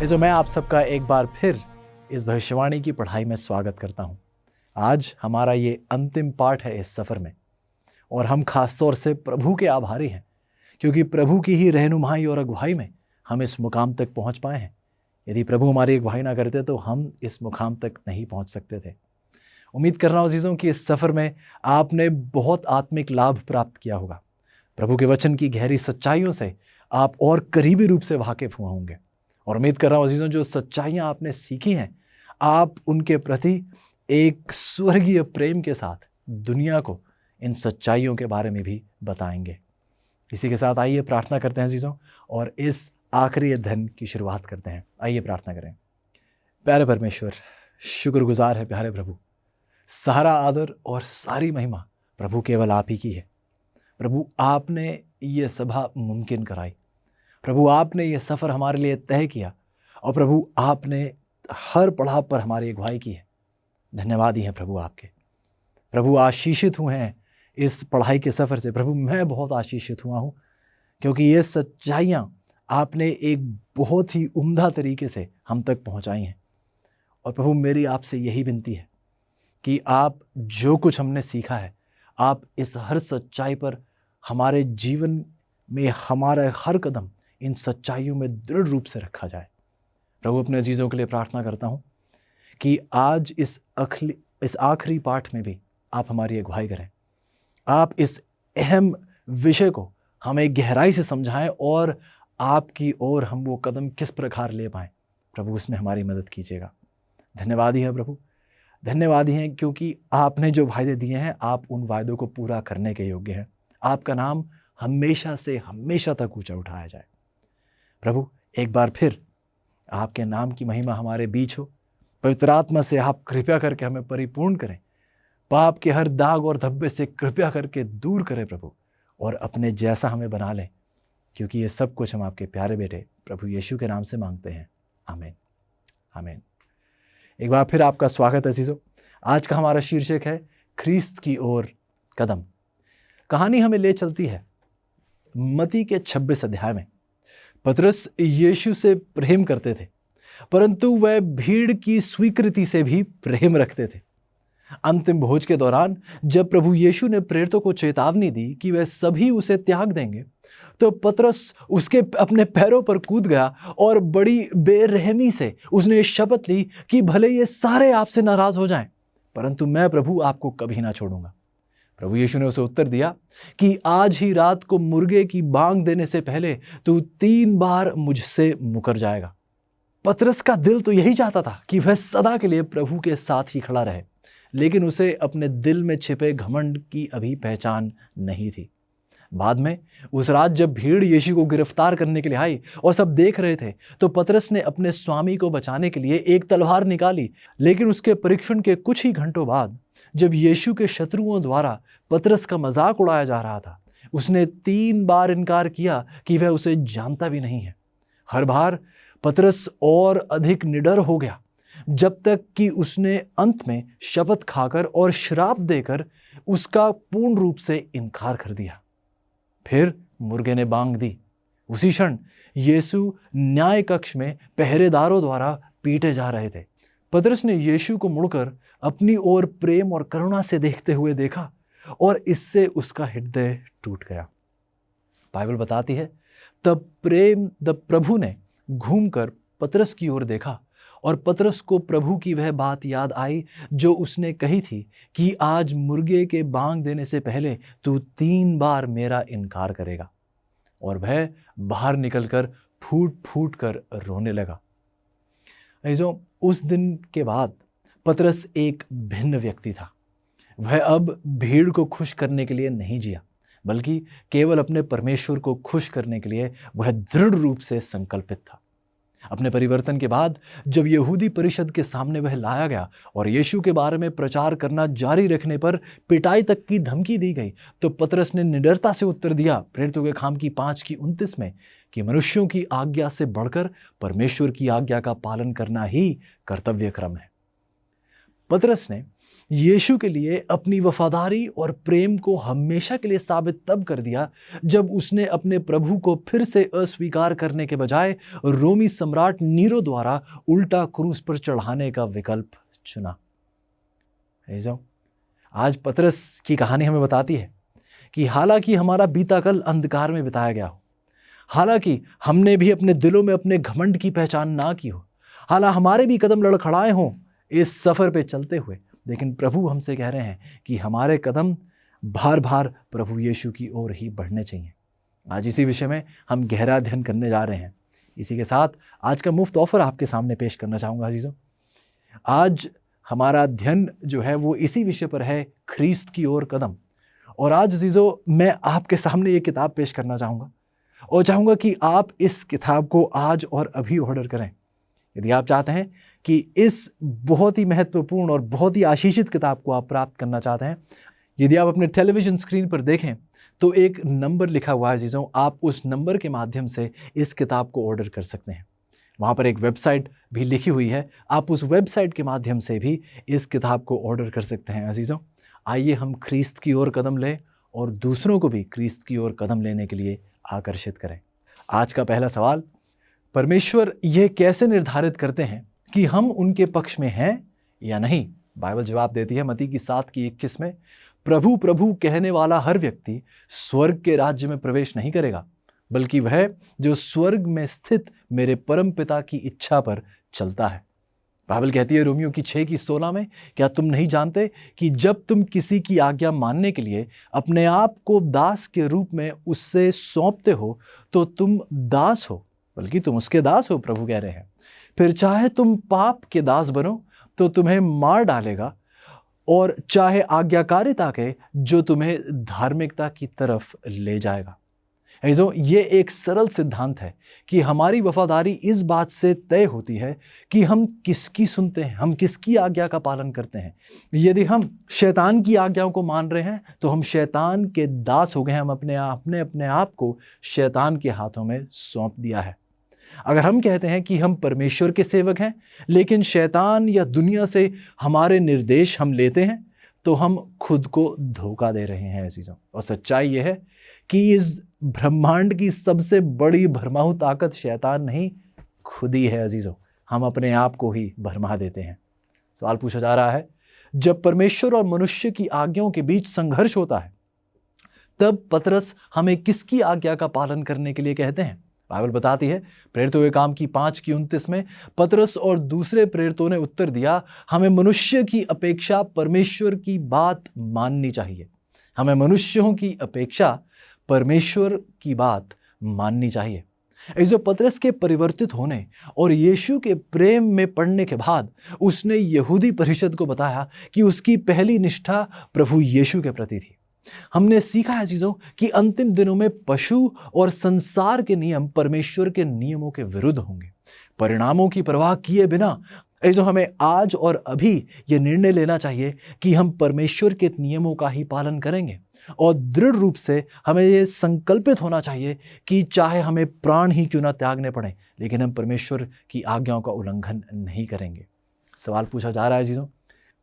जो मैं आप सबका एक बार फिर इस भविष्यवाणी की पढ़ाई में स्वागत करता हूं। आज हमारा ये अंतिम पाठ है इस सफ़र में, और हम खास तौर से प्रभु के आभारी हैं, क्योंकि प्रभु की ही रहनुमाई और अगुवाई में हम इस मुकाम तक पहुंच पाए हैं। यदि प्रभु हमारी अगुवाई ना करते तो हम इस मुकाम तक नहीं पहुंच सकते थे। उम्मीद कर रहा हूं अजीज़ों कि इस सफ़र में आपने बहुत आत्मिक लाभ प्राप्त किया होगा। प्रभु के वचन की गहरी सच्चाइयों से आप और करीबी रूप से वाकिफ हुए होंगे, और उम्मीद कर रहा हूं अजीज़ों जो सच्चाइयां आपने सीखी हैं आप उनके प्रति एक स्वर्गीय प्रेम के साथ दुनिया को इन सच्चाइयों के बारे में भी बताएंगे। इसी के साथ आइए प्रार्थना करते हैं अजीज़ों, और इस आखिरी अध्ययन की शुरुआत करते हैं। आइए प्रार्थना करें। प्यारे परमेश्वर, शुक्रगुजार है प्यारे प्रभु, सारा आदर और सारी महिमा प्रभु केवल आप ही की है। प्रभु आपने ये सभा मुमकिन कराई, प्रभु आपने ये सफ़र हमारे लिए तय किया, और प्रभु आपने हर पड़ाव पर हमारी अगुवाई की है। धन्यवाद ही है प्रभु आपके। प्रभु आशीषित हुए हैं इस पढ़ाई के सफ़र से। प्रभु मैं बहुत आशीषित हुआ हूँ, क्योंकि ये सच्चाइयाँ आपने एक बहुत ही उम्दा तरीके से हम तक पहुँचाई हैं। और प्रभु मेरी आपसे यही विनती है कि आप जो कुछ हमने सीखा है, आप इस हर सच्चाई पर हमारे जीवन में हमारा हर कदम इन सच्चाइयों में दृढ़ रूप से रखा जाए। प्रभु अपने अजीज़ों के लिए प्रार्थना करता हूँ कि आज इस आखिरी पाठ में भी आप हमारी अगुवाई करें। आप इस अहम विषय को हमें गहराई से समझाएं, और आपकी ओर हम वो कदम किस प्रकार ले पाएं, प्रभु उसमें हमारी मदद कीजिएगा। धन्यवाद ही है प्रभु, धन्यवाद ही है, क्योंकि आपने जो वायदे दिए हैं आप उन वायदों को पूरा करने के योग्य हैं। आपका नाम हमेशा से हमेशा तक ऊंचा उठाया जाए। प्रभु एक बार फिर आपके नाम की महिमा हमारे बीच हो। पवित्र आत्मा से आप कृपया करके हमें परिपूर्ण करें, पाप के हर दाग और धब्बे से कृपया करके दूर करें प्रभु, और अपने जैसा हमें बना लें, क्योंकि ये सब कुछ हम आपके प्यारे बेटे प्रभु यीशु के नाम से मांगते हैं। आमीन आमीन। एक बार फिर आपका स्वागत है अजीज़ों। आज का हमारा शीर्षक है ख्रीस्त की ओर कदम। कहानी हमें ले चलती है मत्ती के 26 अध्याय में। पतरस यीशु से प्रेम करते थे, परंतु वह भीड़ की स्वीकृति से भी प्रेम रखते थे। अंतिम भोज के दौरान जब प्रभु यीशु ने प्रेरितों को चेतावनी दी कि वह सभी उसे त्याग देंगे, तो पतरस उसके अपने पैरों पर कूद गया और बड़ी बेरहमी से उसने शपथ ली कि भले ये सारे आपसे नाराज हो जाएं, परंतु मैं प्रभु आपको कभी ना छोड़ूंगा। प्रभु यीशु ने उसे उत्तर दिया कि आज ही रात को मुर्गे की बांग देने से पहले तू 3 बार मुझसे मुकर जाएगा। पतरस का दिल तो यही चाहता था कि वह सदा के लिए प्रभु के साथ ही खड़ा रहे, लेकिन उसे अपने दिल में छिपे घमंड की अभी पहचान नहीं थी। बाद में उस रात जब भीड़ यीशु को गिरफ्तार करने के लिए आई और सब देख रहे थे, तो पतरस ने अपने स्वामी को बचाने के लिए एक तलवार निकाली। लेकिन उसके परीक्षण के कुछ ही घंटों बाद, जब यीशु के शत्रुओं द्वारा पतरस का मजाक उड़ाया जा रहा था, उसने 3 बार इनकार किया कि वह उसे जानता भी नहीं है। हर बार पतरस और अधिक निडर हो गया, जब तक कि उसने अंत में शपथ खाकर और श्राप देकर उसका पूर्ण रूप से इनकार कर दिया। फिर मुर्गे ने बांग दी। उसी क्षण यीशु न्याय कक्ष में पहरेदारों द्वारा पीटे जा रहे थे। पतरस ने यीशु को मुड़कर अपनी ओर प्रेम और करुणा से देखते हुए देखा, और इससे उसका हृदय टूट गया। बाइबल बताती है तब प्रभु ने घूमकर पतरस की ओर देखा, और पतरस को प्रभु की वह बात याद आई जो उसने कही थी कि आज मुर्गे के बांग देने से पहले तू 3 बार मेरा इनकार करेगा। और वह बाहर निकलकर फूट फूट कर रोने लगा। ऐसो उस दिन के बाद पतरस एक भिन्न व्यक्ति था। वह अब भीड़ को खुश करने के लिए नहीं जिया, बल्कि केवल अपने परमेश्वर को खुश करने के लिए वह दृढ़ रूप से संकल्पित था। अपने परिवर्तन के बाद जब यहूदी परिषद के सामने वह लाया गया और यीशु के बारे में प्रचार करना जारी रखने पर पिटाई तक की धमकी दी गई, तो पतरस ने निडरता से उत्तर दिया प्रेरितों के काम की 5:29 में कि मनुष्यों की आज्ञा से बढ़कर परमेश्वर की आज्ञा का पालन करना ही कर्तव्य क्रम है। पतरस ने यीशु के लिए अपनी वफादारी और प्रेम को हमेशा के लिए साबित तब कर दिया जब उसने अपने प्रभु को फिर से अस्वीकार करने के बजाय रोमी सम्राट नीरो द्वारा उल्टा क्रूस पर चढ़ाने का विकल्प चुना। आज पतरस की कहानी हमें बताती है कि हालांकि हमारा बीता कल अंधकार में बिताया गया हो, हालांकि हमने भी अपने दिलों में अपने घमंड की पहचान ना की हो, हालांकि हमारे भी कदम लड़खड़ाए हों इस सफर पे चलते हुए, लेकिन प्रभु हमसे कह रहे हैं कि हमारे कदम बार बार प्रभु यीशु की ओर ही बढ़ने चाहिए। आज इसी विषय में हम गहरा अध्ययन करने जा रहे हैं। इसी के साथ आज का मुफ्त ऑफर आपके सामने पेश करना चाहूँगा अजीजों। आज हमारा अध्ययन जो है वो इसी विषय पर है, ख्रीस्त की ओर कदम। और आज अजीजों मैं आपके सामने ये किताब पेश करना चाहूँगा और चाहूँगा कि आप इस किताब को आज और अभी ऑर्डर करें। यदि आप चाहते हैं कि इस बहुत ही महत्वपूर्ण और बहुत ही आशीषित किताब को आप प्राप्त करना चाहते हैं, यदि आप अपने टेलीविज़न स्क्रीन पर देखें तो एक नंबर लिखा हुआ है अजीजों, आप उस नंबर के माध्यम से इस किताब को ऑर्डर कर सकते हैं। वहाँ पर एक वेबसाइट भी लिखी हुई है, आप उस वेबसाइट के माध्यम से भी इस किताब को ऑर्डर कर सकते हैं। अजीजों, आइए हम ख्रीस्त की ओर कदम लें और दूसरों को भी ख्रीस्त की ओर कदम लेने के लिए आकर्षित करें। आज का पहला सवाल, परमेश्वर ये कैसे निर्धारित करते हैं कि हम उनके पक्ष में हैं या नहीं? बाइबल जवाब देती है मत्ती की 7:21 में, प्रभु प्रभु कहने वाला हर व्यक्ति स्वर्ग के राज्य में प्रवेश नहीं करेगा, बल्कि वह जो स्वर्ग में स्थित मेरे परम पिता की इच्छा पर चलता है। बाइबल कहती है रोमियो की 6:16 में, क्या तुम नहीं जानते कि जब तुम किसी की आज्ञा मानने के लिए अपने आप को दास के रूप में उससे सौंपते हो तो तुम दास हो, बल्कि तुम उसके दास हो, प्रभु कह रहे हैं। फिर चाहे तुम पाप के दास बनो तो तुम्हें मार डालेगा, और चाहे आज्ञाकारिता के जो तुम्हें धार्मिकता की तरफ ले जाएगा। ये एक सरल सिद्धांत है कि हमारी वफादारी इस बात से तय होती है कि हम किसकी सुनते हैं, हम किसकी आज्ञा का पालन करते हैं। यदि हम शैतान की आज्ञाओं को मान रहे हैं तो हम शैतान के दास हो गए, हम अपने आप को शैतान के हाथों में सौंप दिया है। अगर हम कहते हैं कि हम परमेश्वर के सेवक हैं लेकिन शैतान या दुनिया से हमारे निर्देश हम लेते हैं तो हम खुद को धोखा दे रहे हैं अजीजों। और सच्चाई यह है कि इस ब्रह्मांड की सबसे बड़ी भरमाऊ ताकत शैतान नहीं, खुद ही है अजीजों। हम अपने आप को ही भरमा देते हैं। सवाल पूछा जा रहा है, जब परमेश्वर और मनुष्य की आज्ञाओं के बीच संघर्ष होता है तब पतरस हमें किसकी आज्ञा का पालन करने के लिए कहते हैं? बाइबल बताती है प्रेरितों के काम की 5:29 में, पतरस और दूसरे प्रेरितों ने उत्तर दिया, हमें मनुष्य की अपेक्षा परमेश्वर की बात माननी चाहिए। हमें मनुष्यों की अपेक्षा परमेश्वर की बात माननी चाहिए। जो पतरस के परिवर्तित होने और यीशु के प्रेम में पड़ने के बाद उसने यहूदी परिषद को बताया कि उसकी पहली निष्ठा प्रभु यीशु के प्रति थी। हमने सीखा है चीजों कि अंतिम दिनों में पशु और संसार के नियम परमेश्वर के नियमों के विरुद्ध होंगे। परिणामों की परवाह किए बिना जो हमें आज और अभी ये निर्णय लेना चाहिए कि हम परमेश्वर के नियमों का ही पालन करेंगे, और दृढ़ रूप से हमें ये संकल्पित होना चाहिए कि चाहे हमें प्राण ही क्यों ना त्यागने पड़े लेकिन हम परमेश्वर की आज्ञाओं का उल्लंघन नहीं करेंगे। सवाल पूछा जा रहा है चीजों,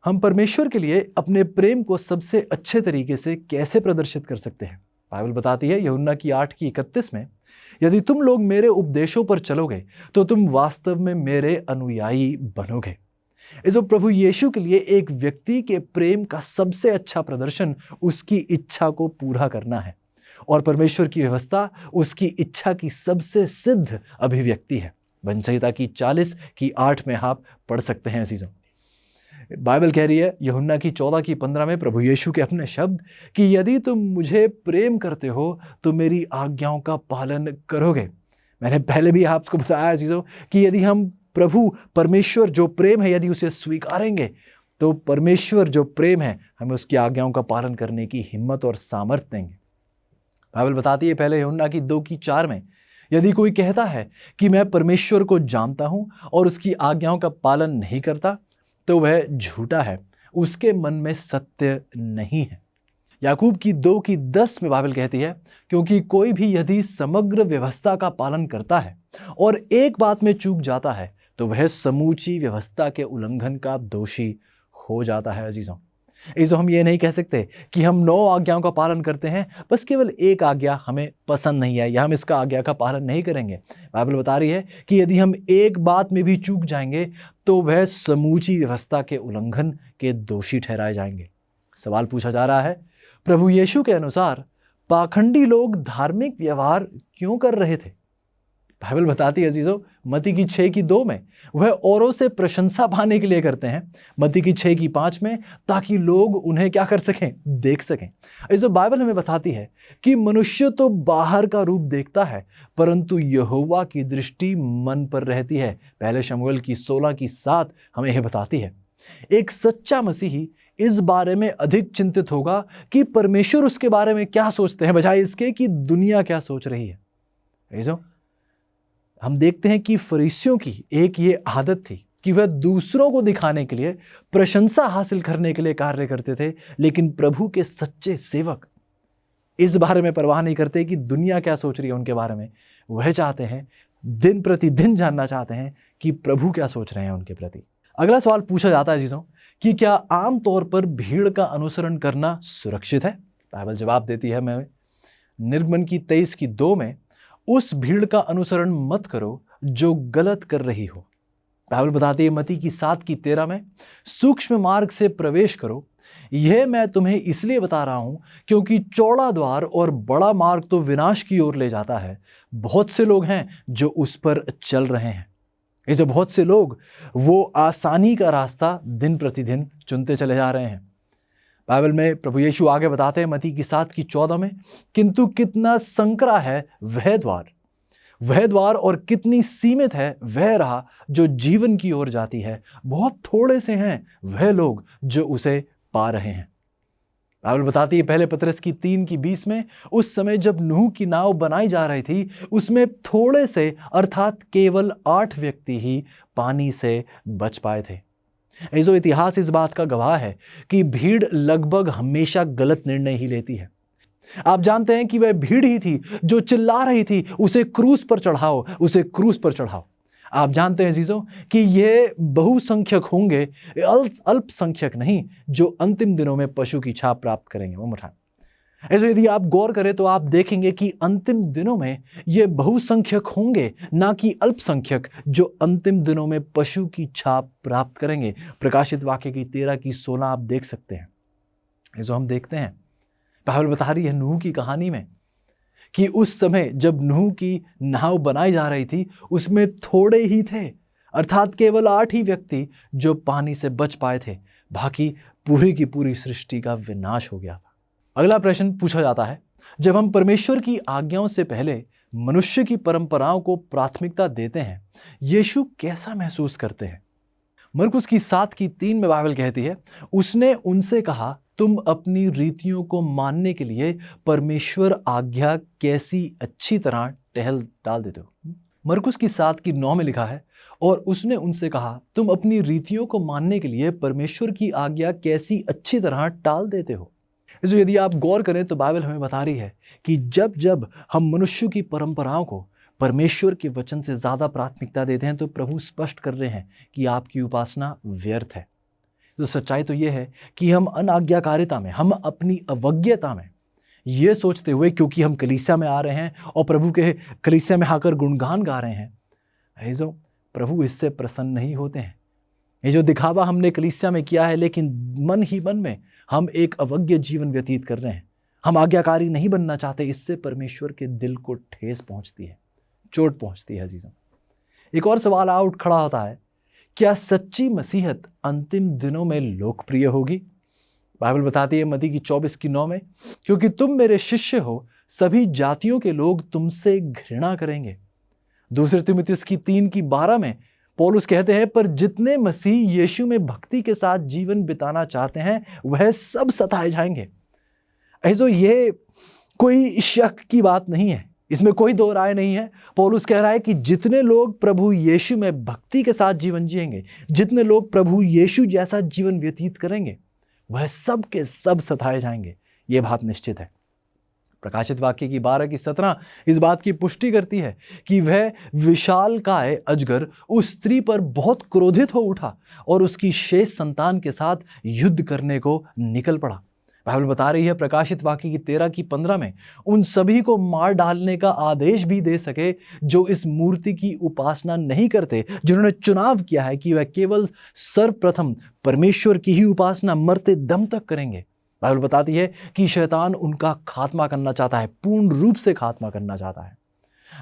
हम परमेश्वर के लिए अपने प्रेम को सबसे अच्छे तरीके से कैसे प्रदर्शित कर सकते हैं? बाइबल बताती है यूहन्ना की 8:31 में, यदि तुम लोग मेरे उपदेशों पर चलोगे तो तुम वास्तव में मेरे अनुयायी बनोगे। जो प्रभु यीशु के लिए एक व्यक्ति के प्रेम का सबसे अच्छा प्रदर्शन उसकी इच्छा को पूरा करना है, और परमेश्वर की व्यवस्था उसकी इच्छा की सबसे सिद्ध अभिव्यक्ति है। वंचिता की 40:8 में आप पढ़ सकते हैं चीजों। बाइबल कह रही है यूहन्ना की 14:15 में प्रभु यीशु के अपने शब्द कि यदि तुम मुझे प्रेम करते हो तो मेरी आज्ञाओं का पालन करोगे। मैंने पहले भी आपको बताया चीजों कि यदि हम प्रभु परमेश्वर जो प्रेम है यदि उसे स्वीकारेंगे तो परमेश्वर जो प्रेम है हमें उसकी आज्ञाओं का पालन करने की हिम्मत और सामर्थ्य देंगे। बाइबल बताती है पहले यूहन्ना की 2:4 में, यदि कोई कहता है कि मैं परमेश्वर को जानता हूं और उसकी आज्ञाओं का पालन नहीं करता तो वह झूठा है, उसके मन में सत्य नहीं है। याकूब की 2:10 में बाइबल कहती है, क्योंकि कोई भी यदि समग्र व्यवस्था का पालन करता है और एक बात में चूक जाता है तो वह समूची व्यवस्था के उल्लंघन का दोषी हो जाता है। अजीजों, इसे हम ये नहीं कह सकते कि हम 9 आज्ञाओं का पालन करते हैं, बस केवल एक आज्ञा हमें पसंद नहीं है या हम इसका आज्ञा का पालन नहीं करेंगे। बाइबल बता रही है कि यदि हम एक बात में भी चूक जाएंगे तो वह समूची व्यवस्था के उल्लंघन के दोषी ठहराए जाएंगे। सवाल पूछा जा रहा है, प्रभु यीशु के अनुसार पाखंडी लोग धार्मिक व्यवहार क्यों कर रहे थे? बाइबल बताती है अजीजों, मत्ती की 6:2 में वह औरों से प्रशंसा पाने के लिए करते हैं। मत्ती की 6:5 में ताकि लोग उन्हें क्या कर सकें, देख सकें। अजीजों, बाइबल हमें बताती है कि मनुष्य तो बाहर का रूप देखता है परंतु यहोवा की दृष्टि मन पर रहती है। पहले शमूएल की 16:7 हमें यह बताती है। एक सच्चा मसीही इस बारे में अधिक चिंतित होगा कि परमेश्वर उसके बारे में क्या सोचते हैं बजाय इसके कि दुनिया क्या सोच रही है। अजीजों, हम देखते हैं कि फरीसियों की एक ये आदत थी कि वह दूसरों को दिखाने के लिए, प्रशंसा हासिल करने के लिए कार्य करते थे, लेकिन प्रभु के सच्चे सेवक इस बारे में परवाह नहीं करते कि दुनिया क्या सोच रही है उनके बारे में। वह चाहते हैं, दिन प्रतिदिन जानना चाहते हैं कि प्रभु क्या सोच रहे हैं उनके प्रति। अगला सवाल पूछा जाता है जीजों कि क्या आम तौर पर भीड़ का अनुसरण करना सुरक्षित है? बाइबल जवाब देती है हमें निर्गमन की 23:2 में, उस भीड़ का अनुसरण मत करो जो गलत कर रही हो। बाइबल बताती है मत्ती की 7:13 में, सूक्ष्म मार्ग से प्रवेश करो। यह मैं तुम्हें इसलिए बता रहा हूं क्योंकि चौड़ा द्वार और बड़ा मार्ग तो विनाश की ओर ले जाता है, बहुत से लोग हैं जो उस पर चल रहे हैं। इसे बहुत से लोग वो आसानी का रास्ता दिन प्रतिदिन चुनते चले जा रहे हैं। बाइबल में प्रभु यीशु आगे बताते हैं मत्ती की 7:14 में, किंतु कितना संकरा है वह द्वार और कितनी सीमित है वह राह जो जीवन की ओर जाती है, बहुत थोड़े से हैं वह लोग जो उसे पा रहे हैं। बाइबल बताती है पहले पतरस की 3:20 में, उस समय जब नूह की नाव बनाई जा रही थी उसमें थोड़े से अर्थात केवल 8 व्यक्ति ही पानी से बच पाए थे। जो इतिहास इस बात का गवाह है कि भीड़ लगभग हमेशा गलत निर्णय ही लेती है। आप जानते हैं कि वह भीड़ ही थी जो चिल्ला रही थी, उसे क्रूस पर चढ़ाओ, उसे क्रूस पर चढ़ाओ। आप जानते हैं जीजों कि ये बहुसंख्यक होंगे, अल्पसंख्यक नहीं, जो अंतिम दिनों में पशु की छाप प्राप्त करेंगे। वो मुठा ऐसे यदि आप गौर करें तो आप देखेंगे कि अंतिम दिनों में ये बहुसंख्यक होंगे, ना कि अल्पसंख्यक, जो अंतिम दिनों में पशु की छाप प्राप्त करेंगे। प्रकाशित वाक्य की 13:16 आप देख सकते हैं। जो हम देखते हैं बाइबल बता रही है नूह की कहानी में कि उस समय जब नूह की नाव बनाई जा रही थी उसमें थोड़े ही थे, अर्थात केवल 8 ही व्यक्ति जो पानी से बच पाए थे, बाकी पूरी की पूरी सृष्टि का विनाश हो गया था। अगला प्रश्न पूछा जाता है, जब हम परमेश्वर की आज्ञाओं से पहले मनुष्य की परंपराओं को प्राथमिकता देते हैं, यीशु कैसा महसूस करते हैं? मरकुस की 7:3 में बाइबल कहती है, उसने उनसे कहा, तुम अपनी रीतियों को मानने के लिए परमेश्वर आज्ञा कैसी अच्छी तरह टहल डाल देते हो। मरकुस की 7:9 में लिखा है, और उसने उनसे कहा, तुम अपनी रीतियों को मानने के लिए परमेश्वर की आज्ञा कैसी अच्छी तरह टाल देते हो। इसलिए यदि आप गौर करें तो बाइबल हमें बता रही है कि जब जब हम मनुष्य की परंपराओं को परमेश्वर के वचन से ज्यादा प्राथमिकता देते हैं तो प्रभु स्पष्ट कर रहे हैं कि आपकी उपासना व्यर्थ है। तो सच्चाई तो यह है कि हम अनाज्ञाकारिता में, हम अपनी अवज्ञता में ये सोचते हुए, क्योंकि हम कलीसिया में आ रहे हैं और प्रभु के कलीसिया में आकर गुणगान गा रहे हैं, जो प्रभु इससे प्रसन्न नहीं होते हैं। ये जो दिखावा हमने कलीसिया में किया है, लेकिन मन ही मन में हम एक अवज्ञ जीवन व्यतीत कर रहे हैं, हम आज्ञाकारी नहीं बनना चाहते, इससे परमेश्वर के दिल को ठेस पहुंचती है, चोट पहुंचती है। अजीजों, एक और सवाल आ उठ खड़ा होता है, क्या सच्ची मसीहत अंतिम दिनों में लोकप्रिय होगी? बाइबल बताती है मत्ती की 24:9 में, क्योंकि तुम मेरे शिष्य हो, सभी जातियों के लोग तुमसे घृणा करेंगे। दूसरे तीमुथियुस की 3:12 में पौलुस कहते हैं, पर जितने मसीह यीशु में भक्ति के साथ जीवन बिताना चाहते हैं वह सब सताए जाएंगे। ऐसो ये कोई शक की बात नहीं है, इसमें कोई दो राय नहीं है। पौलुस कह रहा है कि जितने लोग प्रभु यीशु में भक्ति के साथ जीवन जिएंगे, जितने लोग प्रभु यीशु जैसा जीवन व्यतीत करेंगे, वह सब के सब सताए जाएंगे। यह बात निश्चित है। प्रकाशित वाक्य की 12:17 इस बात की पुष्टि करती है कि वह विशालकाय अजगर उस स्त्री पर बहुत क्रोधित हो उठा और उसकी शेष संतान के साथ युद्ध करने को निकल पड़ा। बाइबल बता रही है प्रकाशित वाक्य की 13:15 में उन सभी को मार डालने का आदेश भी दे सके जो इस मूर्ति की उपासना नहीं करते, जिन्होंने चुनाव किया है कि वह केवल सर्वप्रथम परमेश्वर की ही उपासना मरते दम तक करेंगे। बाइबल बताती है कि शैतान उनका खात्मा करना चाहता है, पूर्ण रूप से खात्मा करना चाहता है।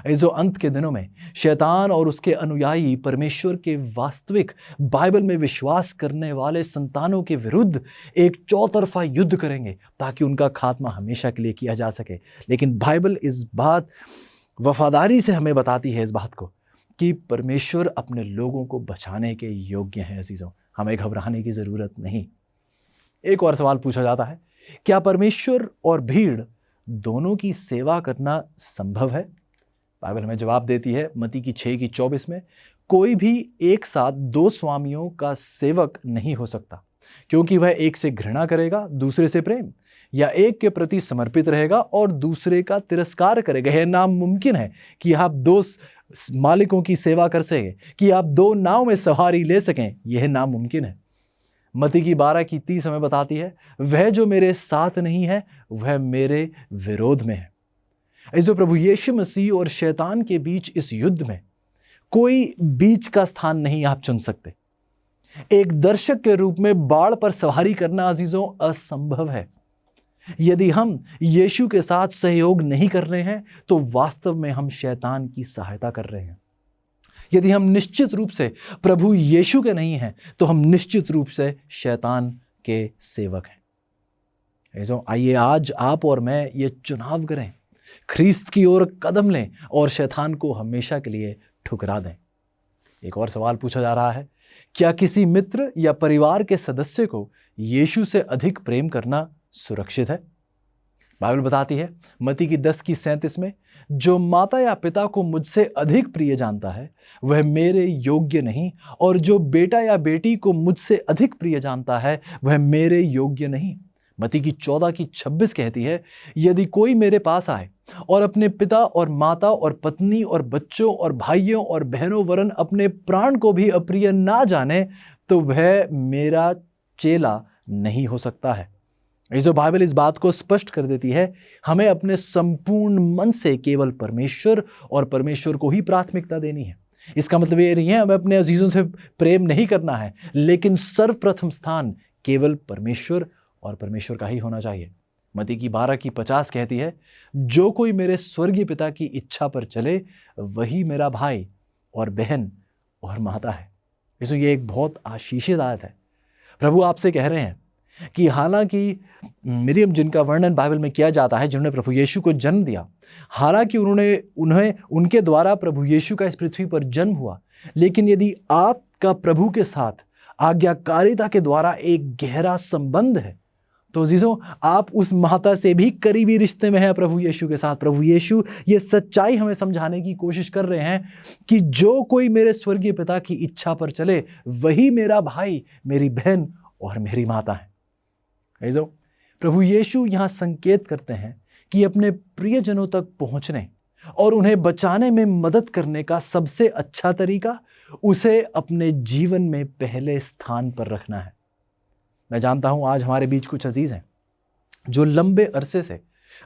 इस अंत के दिनों में शैतान और उसके अनुयायी परमेश्वर के वास्तविक बाइबल में विश्वास करने वाले संतानों के विरुद्ध एक चौतरफा युद्ध करेंगे ताकि उनका खात्मा हमेशा के लिए किया जा सके। लेकिन बाइबल इस बात वफादारी से हमें बताती है इस बात को कि परमेश्वर अपने लोगों को बचाने के योग्य हैं। अजीजों, हमें घबराने की जरूरत नहीं। एक और सवाल पूछा जाता है, क्या परमेश्वर और भीड़ दोनों की सेवा करना संभव है? बाइबल हमें जवाब देती है मत्ती की 6:24 में, कोई भी एक साथ दो स्वामियों का सेवक नहीं हो सकता, क्योंकि वह एक से घृणा करेगा, दूसरे से प्रेम, या एक के प्रति समर्पित रहेगा और दूसरे का तिरस्कार करेगा। यह नामुमकिन है कि आप दो मालिकों की सेवा कर सकें, कि आप दो नाव में सवारी ले सकें। यह नामुमकिन है। मत्ती की 12:30 हमें बताती है, वह जो मेरे साथ नहीं है वह मेरे विरोध में है। जो प्रभु यीशु मसीह और शैतान के बीच इस युद्ध में कोई बीच का स्थान नहीं आप चुन सकते। एक दर्शक के रूप में बाढ़ पर सवारी करना अजीजों असंभव है। यदि हम यीशु के साथ सहयोग नहीं कर रहे हैं तो वास्तव में हम शैतान की सहायता कर रहे हैं। यदि हम निश्चित रूप से प्रभु यीशु के नहीं हैं तो हम निश्चित रूप से शैतान के सेवक हैं। आइए आज आप और मैं ये चुनाव करें, ख्रीस्त की ओर कदम लें और शैतान को हमेशा के लिए ठुकरा दें। एक और सवाल पूछा जा रहा है, क्या किसी मित्र या परिवार के सदस्य को यीशु से अधिक प्रेम करना सुरक्षित है? बाइबल बताती है मत्ती की 10:37 में, जो माता या पिता को मुझसे अधिक प्रिय जानता है वह मेरे योग्य नहीं, और जो बेटा या बेटी को मुझसे अधिक प्रिय जानता है वह मेरे योग्य नहीं। मत्ती की 14:26 कहती है, यदि कोई मेरे पास आए और अपने पिता और माता और पत्नी और बच्चों और भाइयों और बहनों वरन अपने प्राण को भी अप्रिय ना जाने तो वह मेरा चेला नहीं हो सकता है। जो बाइबल इस बात को स्पष्ट कर देती है, हमें अपने संपूर्ण मन से केवल परमेश्वर और परमेश्वर को ही प्राथमिकता देनी है। इसका मतलब ये नहीं है हमें अपने अजीजों से प्रेम नहीं करना है, लेकिन सर्वप्रथम स्थान केवल परमेश्वर और परमेश्वर का ही होना चाहिए। मत्ती की 12:50 कहती है, जो कोई मेरे स्वर्गीय पिता की इच्छा पर चले वही मेरा भाई और बहन और माता है। इसमें ये एक बहुत आशीषित आयत है। प्रभु आपसे कह रहे हैं कि हालांकि मरियम, जिनका वर्णन बाइबल में किया जाता है, जिन्होंने प्रभु यीशु को जन्म दिया, हालांकि उनके द्वारा प्रभु यीशु का इस पृथ्वी पर जन्म हुआ, लेकिन यदि आपका प्रभु के साथ आज्ञाकारिता के द्वारा एक गहरा संबंध है तो अजीजों आप उस माता से भी करीबी रिश्ते में हैं प्रभु यीशु के साथ। प्रभु यीशु ये सच्चाई हमें समझाने की कोशिश कर रहे हैं कि जो कोई मेरे स्वर्गीय पिता की इच्छा पर चले वही मेरा भाई, मेरी बहन और मेरी माता है। अजीजों, प्रभु यीशु यहाँ संकेत करते हैं कि अपने प्रियजनों तक पहुंचने और उन्हें बचाने में मदद करने का सबसे अच्छा तरीका उसे अपने जीवन में पहले स्थान पर रखना है। मैं जानता हूं आज हमारे बीच कुछ अजीज हैं जो लंबे अरसे से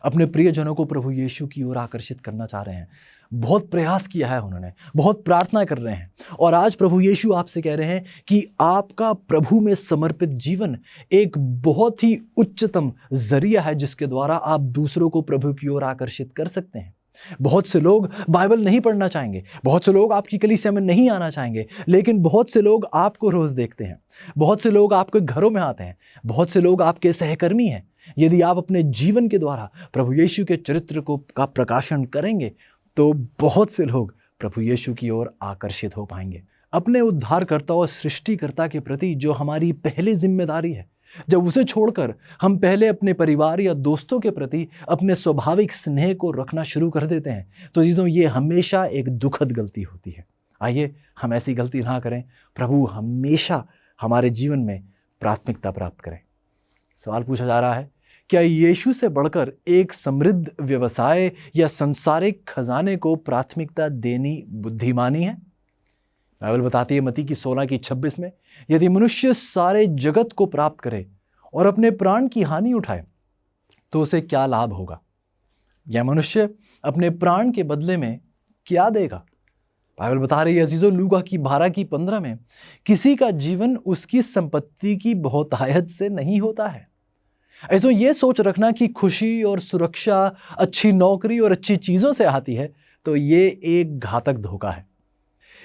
अपने प्रियजनों को प्रभु यीशु की ओर आकर्षित करना चाह रहे हैं। बहुत प्रयास किया है उन्होंने, बहुत प्रार्थना कर रहे हैं, और आज प्रभु यीशु आपसे कह रहे हैं कि आपका प्रभु में समर्पित जीवन एक बहुत ही उच्चतम जरिया है जिसके द्वारा आप दूसरों को प्रभु की ओर आकर्षित कर सकते हैं। बहुत से लोग बाइबल नहीं पढ़ना चाहेंगे, बहुत से लोग आपकी कलीसिया में नहीं आना चाहेंगे, लेकिन बहुत से लोग आपको रोज देखते हैं, बहुत से लोग आपके घरों में आते हैं, बहुत से लोग आपके सहकर्मी हैं। यदि आप अपने जीवन के द्वारा प्रभु यीशु के चरित्र का प्रकाशन करेंगे तो बहुत से लोग प्रभु यीशु की ओर आकर्षित हो पाएंगे। अपने उद्धारकर्ता और सृष्टिकर्ता के प्रति जो हमारी पहली जिम्मेदारी है, जब उसे छोड़कर हम पहले अपने परिवार या दोस्तों के प्रति अपने स्वाभाविक स्नेह को रखना शुरू कर देते हैं तो चीज़ों ये हमेशा एक दुखद गलती होती है। आइए हम ऐसी गलती ना करें। प्रभु हमेशा हमारे जीवन में प्राथमिकता प्राप्त करें। सवाल पूछा जा रहा है, क्या यीशु से बढ़कर एक समृद्ध व्यवसाय या सांसारिक खजाने को प्राथमिकता देनी बुद्धिमानी है? बाइबल बताती है मत्ती की 16:26 में, यदि मनुष्य सारे जगत को प्राप्त करे और अपने प्राण की हानि उठाए तो उसे क्या लाभ होगा? यह मनुष्य अपने प्राण के बदले में क्या देगा? बाइबल बता रही है अजीजों, लूका की 12:15 में, किसी का जीवन उसकी संपत्ति की बहुतायत से नहीं होता है। ऐसो ये सोच रखना कि खुशी और सुरक्षा अच्छी नौकरी और अच्छी चीजों से आती है, तो ये एक घातक धोखा है।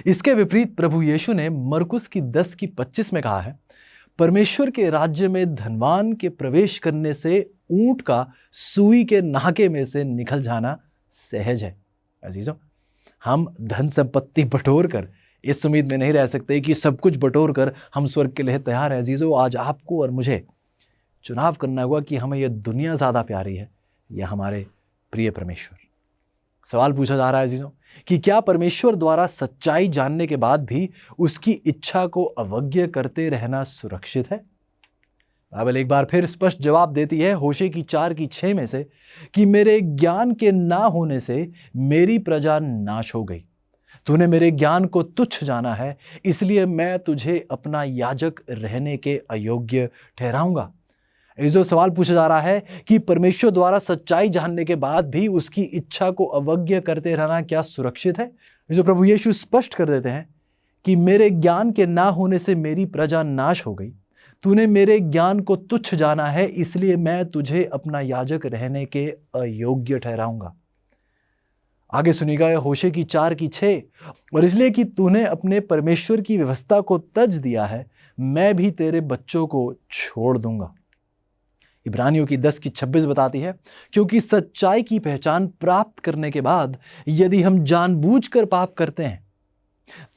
इसके विपरीत प्रभु यीशु ने मरकुस की 10:25 में कहा है, परमेश्वर के राज्य में धनवान के प्रवेश करने से ऊंट का सुई के नाके में से निकल जाना सहज है। अजीजों, हम धन संपत्ति बटोर कर इस उम्मीद में नहीं रह सकते कि सब कुछ बटोर कर हम स्वर्ग के लिए तैयार हैं। अजीजों, आज आपको और मुझे चुनाव करना होगा कि हमें यह दुनिया ज़्यादा प्यारी है या हमारे प्रिय परमेश्वर। सवाल पूछा जा रहा है अजीजों कि क्या परमेश्वर द्वारा सच्चाई जानने के बाद भी उसकी इच्छा को अवज्ञा करते रहना सुरक्षित है? बाइबल एक बार फिर स्पष्ट जवाब देती है होशे की 4:6 में से कि मेरे ज्ञान के ना होने से मेरी प्रजा नाश हो गई। तूने मेरे ज्ञान को तुच्छ जाना है, इसलिए मैं तुझे अपना याजक रहने के अयोग्य ठहराऊंगा। जो सवाल पूछा जा रहा है कि परमेश्वर द्वारा सच्चाई जानने के बाद भी उसकी इच्छा को अवज्ञा करते रहना क्या सुरक्षित है? जो प्रभु यीशु स्पष्ट कर देते हैं कि मेरे ज्ञान के ना होने से मेरी प्रजा नाश हो गई। तूने मेरे ज्ञान को तुच्छ जाना है, इसलिए मैं तुझे अपना याजक रहने के अयोग्य ठहराऊंगा। आगे सुनिएगा होशे की 4:6, और इसलिए कि तूने अपने परमेश्वर की व्यवस्था को तज दिया है, मैं भी तेरे बच्चों को छोड़ दूंगा। इब्रानियों की 10:26 बताती है, क्योंकि सच्चाई की पहचान प्राप्त करने के बाद यदि हम जानबूझकर पाप करते हैं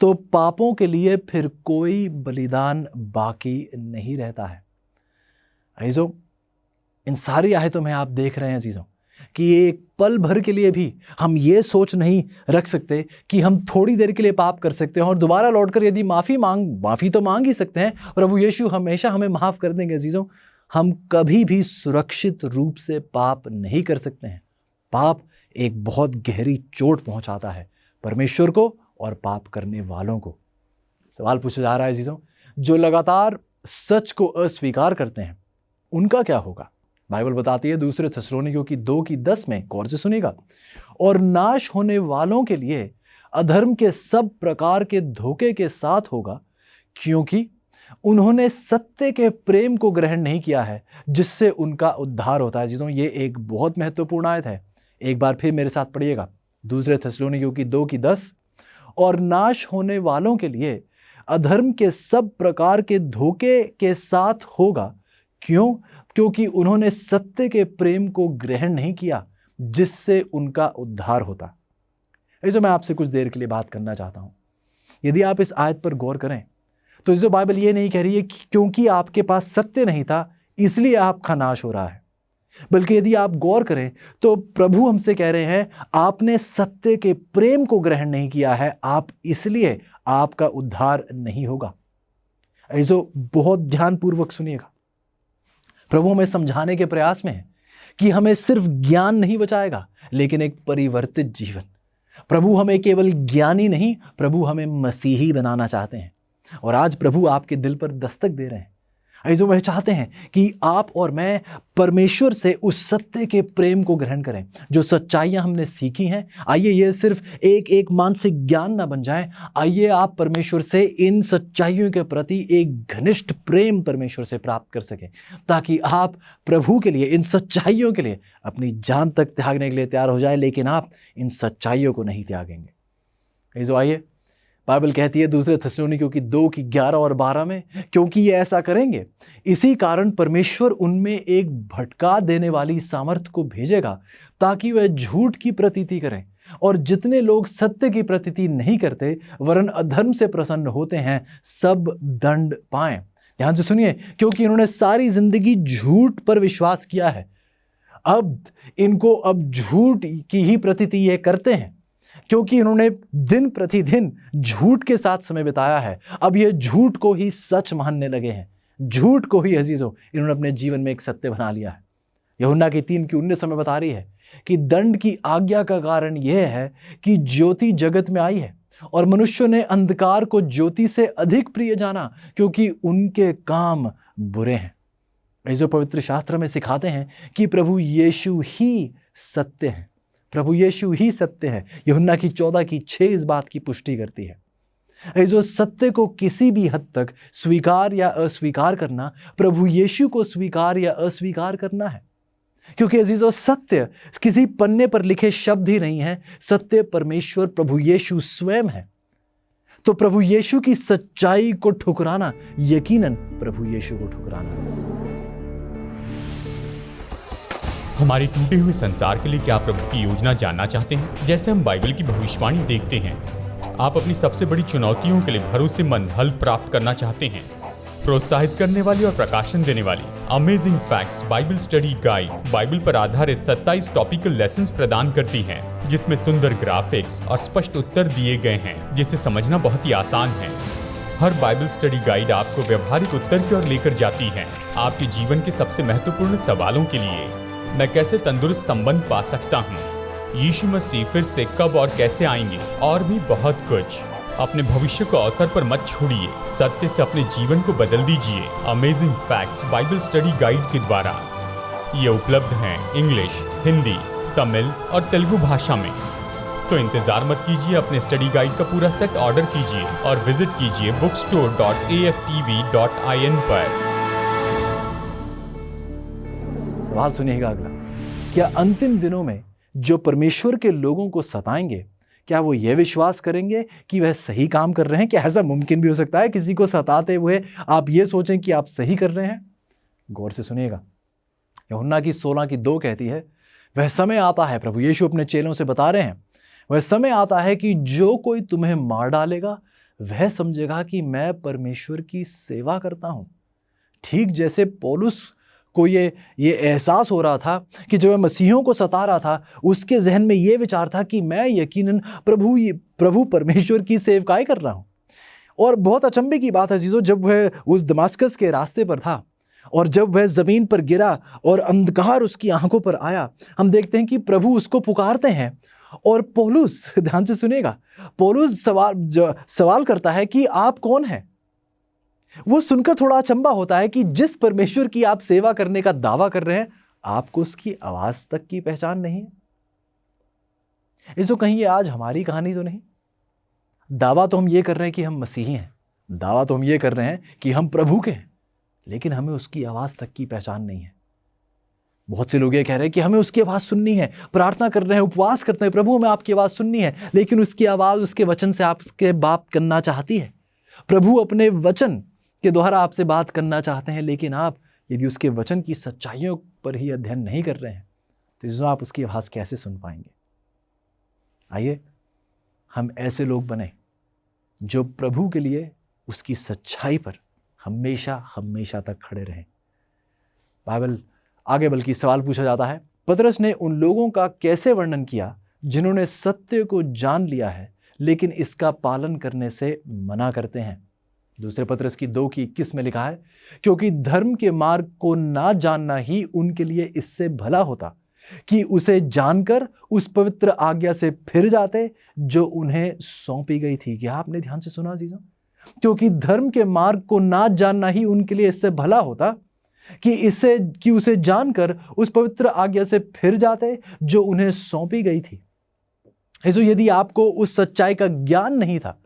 तो पापों के लिए फिर कोई बलिदान बाकी नहीं रहता है। अजीजों, इन सारी आयतों में आप देख रहे हैं अजीजों कि एक पल भर के लिए भी हम ये सोच नहीं रख सकते कि हम थोड़ी देर के लिए पाप कर सकते हैं और दोबारा लौटकर यदि माफ़ी तो मांग ही सकते हैं, प्रभु यीशु हमेशा हमें माफ़ कर देंगे। अजीजों, हम कभी भी सुरक्षित रूप से पाप नहीं कर सकते हैं। पाप एक बहुत गहरी चोट पहुंचाता है परमेश्वर को और पाप करने वालों को। सवाल पूछा जा रहा है अजीजों, जो लगातार सच को अस्वीकार करते हैं उनका क्या होगा? बाइबल बताती है दूसरे थिस्सलुनीकियों की 2:10 में, गौर से सुनिएगा, और नाश होने वालों के लिए अधर्म के सब प्रकार के धोखे के साथ होगा, क्योंकि उन्होंने सत्य के प्रेम को ग्रहण नहीं किया है जिससे उनका उद्धार होता है। अजीजों, ये एक बहुत महत्वपूर्ण आयत है। एक बार फिर मेरे साथ पढ़िएगा, दूसरे थिस्सलुनीकियों की 2:10, और नाश होने वालों के लिए अधर्म के सब प्रकार के धोखे के साथ होगा, क्योंकि उन्होंने सत्य के प्रेम को ग्रहण नहीं किया जिससे उनका उद्धार होता। ऐसे मैं आपसे कुछ देर के लिए बात करना चाहता हूं। यदि आप इस आयत पर गौर करें तो जो बाइबल ये नहीं कह रही है कि क्योंकि आपके पास सत्य नहीं था इसलिए आपका नाश हो रहा है, बल्कि यदि आप गौर करें तो प्रभु हमसे कह रहे हैं आपने सत्य के प्रेम को ग्रहण नहीं किया है, आप इसलिए आपका उद्धार नहीं होगा। ऐसो बहुत ध्यानपूर्वक सुनिएगा। प्रभु हमें समझाने के प्रयास में है कि हमें सिर्फ ज्ञान नहीं बचाएगा लेकिन एक परिवर्तित जीवन। प्रभु हमें केवल ज्ञानी नहीं, प्रभु हमें मसीही बनाना चाहते हैं। और आज प्रभु आपके दिल पर दस्तक दे रहे हैं। ऐसे वह चाहते हैं कि आप और मैं परमेश्वर से उस सत्य के प्रेम को ग्रहण करें जो सच्चाइयां हमने सीखी हैं। आइए ये सिर्फ एक मानसिक ज्ञान ना बन जाए, आइए आप परमेश्वर से इन सच्चाइयों के प्रति एक घनिष्ठ प्रेम परमेश्वर से प्राप्त कर सकें, ताकि आप प्रभु के लिए, इन सच्चाइयों के लिए अपनी जान तक त्यागने के लिए तैयार हो जाए, लेकिन आप इन सच्चाइयों को नहीं त्यागेंगे। ऐसे आइए, बाइबल कहती है दूसरे थिस्सलुनीकियों की 2:11 और 12 में, क्योंकि ये ऐसा करेंगे इसी कारण परमेश्वर उनमें एक भटका देने वाली सामर्थ्य को भेजेगा ताकि वह झूठ की प्रतीति करें, और जितने लोग सत्य की प्रतीति नहीं करते वरन अधर्म से प्रसन्न होते हैं सब दंड पाएं। ध्यान से सुनिए, क्योंकि इन्होंने सारी जिंदगी झूठ पर विश्वास किया है, अब झूठ की ही प्रतीति ये करते हैं, क्योंकि इन्होंने दिन प्रतिदिन झूठ के साथ समय बिताया है। अब ये झूठ को ही सच मानने लगे हैं, झूठ को ही अजीजों इन्होंने अपने जीवन में एक सत्य बना लिया है। यूहन्ना की 3:19 में बता रही है कि दंड की आज्ञा का कारण यह है कि ज्योति जगत में आई है और मनुष्यों ने अंधकार को ज्योति से अधिक प्रिय जाना, क्योंकि उनके काम बुरे हैं। ये जो पवित्र शास्त्र में सिखाते हैं कि प्रभु यीशु ही सत्य है, प्रभु यीशु ही सत्य है। यूहन्ना की 14:6 इस बात की पुष्टि करती है। ये जो सत्य को किसी भी हद तक स्वीकार या अस्वीकार करना, प्रभु यीशु को स्वीकार या अस्वीकार करना है। क्योंकि अजीजों, सत्य किसी पन्ने पर लिखे शब्द ही नहीं है, सत्य परमेश्वर प्रभु यीशु स्वयं है। तो प्रभु यीशु की सच्चाई को ठुकराना यकीनन प्रभु यीशु को ठुकराना। हमारे टूटे हुए संसार के लिए क्या प्रभु की योजना जानना चाहते हैं? जैसे हम बाइबल की भविष्यवाणी देखते हैं, आप अपनी सबसे बड़ी चुनौतियों के लिए भरोसेमंद हल प्राप्त करना चाहते हैं। प्रोत्साहित करने वाली और प्रकाशन देने वाली amazing facts Bible study guide Bible पर आधारित 27 टॉपिकल लेसन्स प्रदान करती हैं, जिसमें सुंदर ग्राफिक्स और स्पष्ट उत्तर दिए गए हैं, जिसे समझना बहुत ही आसान है। हर बाइबल स्टडी गाइड आपको व्यवहारिक उत्तर की ओर लेकर जाती है, आपके जीवन के सबसे महत्वपूर्ण सवालों के लिए। मैं कैसे तंदुरुस्त संबंध पा सकता हूँ, यीशु मसीह फिर से कब और कैसे आएंगे, और भी बहुत कुछ। अपने भविष्य को अवसर पर मत छोड़िए, सत्य से अपने जीवन को बदल दीजिए। Amazing facts Bible study guide के द्वारा ये उपलब्ध हैं इंग्लिश, हिंदी, तमिल और तेलुगु भाषा में। तो इंतजार मत कीजिए, अपने स्टडी गाइड का पूरा सेट ऑर्डर कीजिए और विजिट कीजिए bookstore.aftv.in पर। सवाल सुनिएगा अगला, क्या अंतिम दिनों में जो परमेश्वर के लोगों को सताएंगे, क्या वो ये विश्वास करेंगे कि वह सही काम कर रहे हैं? क्या ऐसा मुमकिन भी हो सकता है किसी को सताते हुए आप ये सोचें कि आप सही कर रहे हैं? गौर से सुनिएगा। यूहन्ना की 16:2 कहती है, वह समय आता है, प्रभु यीशु अपने चेलों से बता रहे हैं, वह समय आता है कि जो कोई तुम्हें मार डालेगा वह समझेगा कि मैं परमेश्वर की सेवा करता हूं। ठीक जैसे पौलुस को ये एहसास हो रहा था कि जब वह मसीहों को सता रहा था, उसके जहन में ये विचार था कि मैं यकीनन प्रभु परमेश्वर की सेवकाई कर रहा हूं। और बहुत अचंभे की बात है जीजो, जब वह उस दमास्कस के रास्ते पर था और जब वह जमीन पर गिरा और अंधकार उसकी आंखों पर आया, हम देखते हैं कि प्रभु उसको पुकारते हैं और पौलुस, ध्यान से सुनेगा, पौलुस सवाल करता है कि आप कौन हैं? वो सुनकर थोड़ा अचंभा होता है कि जिस परमेश्वर की आप सेवा करने का दावा कर रहे हैं, आपको उसकी आवाज तक की पहचान नहीं है। इसको कहीं ये आज हमारी कहानी तो नहीं? दावा तो हम ये कर रहे हैं कि हम मसीही हैं, दावा तो हम ये कर रहे हैं कि हम प्रभु के हैं, लेकिन हमें उसकी आवाज तक की पहचान नहीं है। बहुत से लोग ये कह रहे हैं कि हमें उसकी आवाज सुननी है, प्रार्थना कर रहे हैं, उपवास करते हैं, प्रभु हमें आपकी आवाज सुननी है, लेकिन उसकी आवाज उसके वचन से आपके बात करना चाहती है। प्रभु अपने वचन के द्वारा आपसे बात करना चाहते हैं, लेकिन आप यदि उसके वचन की सच्चाइयों पर ही अध्ययन नहीं कर रहे हैं तो इसमें आप उसकी आवाज कैसे सुन पाएंगे? आइए हम ऐसे लोग बने जो प्रभु के लिए उसकी सच्चाई पर हमेशा हमेशा तक खड़े रहें। बाइबल आगे बल्कि सवाल पूछा जाता है, पतरस ने उन लोगों का कैसे वर्णन किया जिन्होंने सत्य को जान लिया है लेकिन इसका पालन करने से मना करते हैं। दूसरे पतरस की 2:21 में लिखा है, क्योंकि धर्म के मार्ग को ना जानना ही उनके लिए इससे भला होता कि उसे जानकर उस पवित्र आज्ञा से फिर जाते जो उन्हें सौंपी गई थी। क्या आपने ध्यान से सुना जीजों? क्योंकि धर्म के मार्ग को ना जानना ही उनके लिए इससे भला होता कि उसे जानकर उस पवित्र आज्ञा से फिर जाते जो उन्हें सौंपी गई थी। ऐसो यदि आपको उस सच्चाई का ज्ञान नहीं था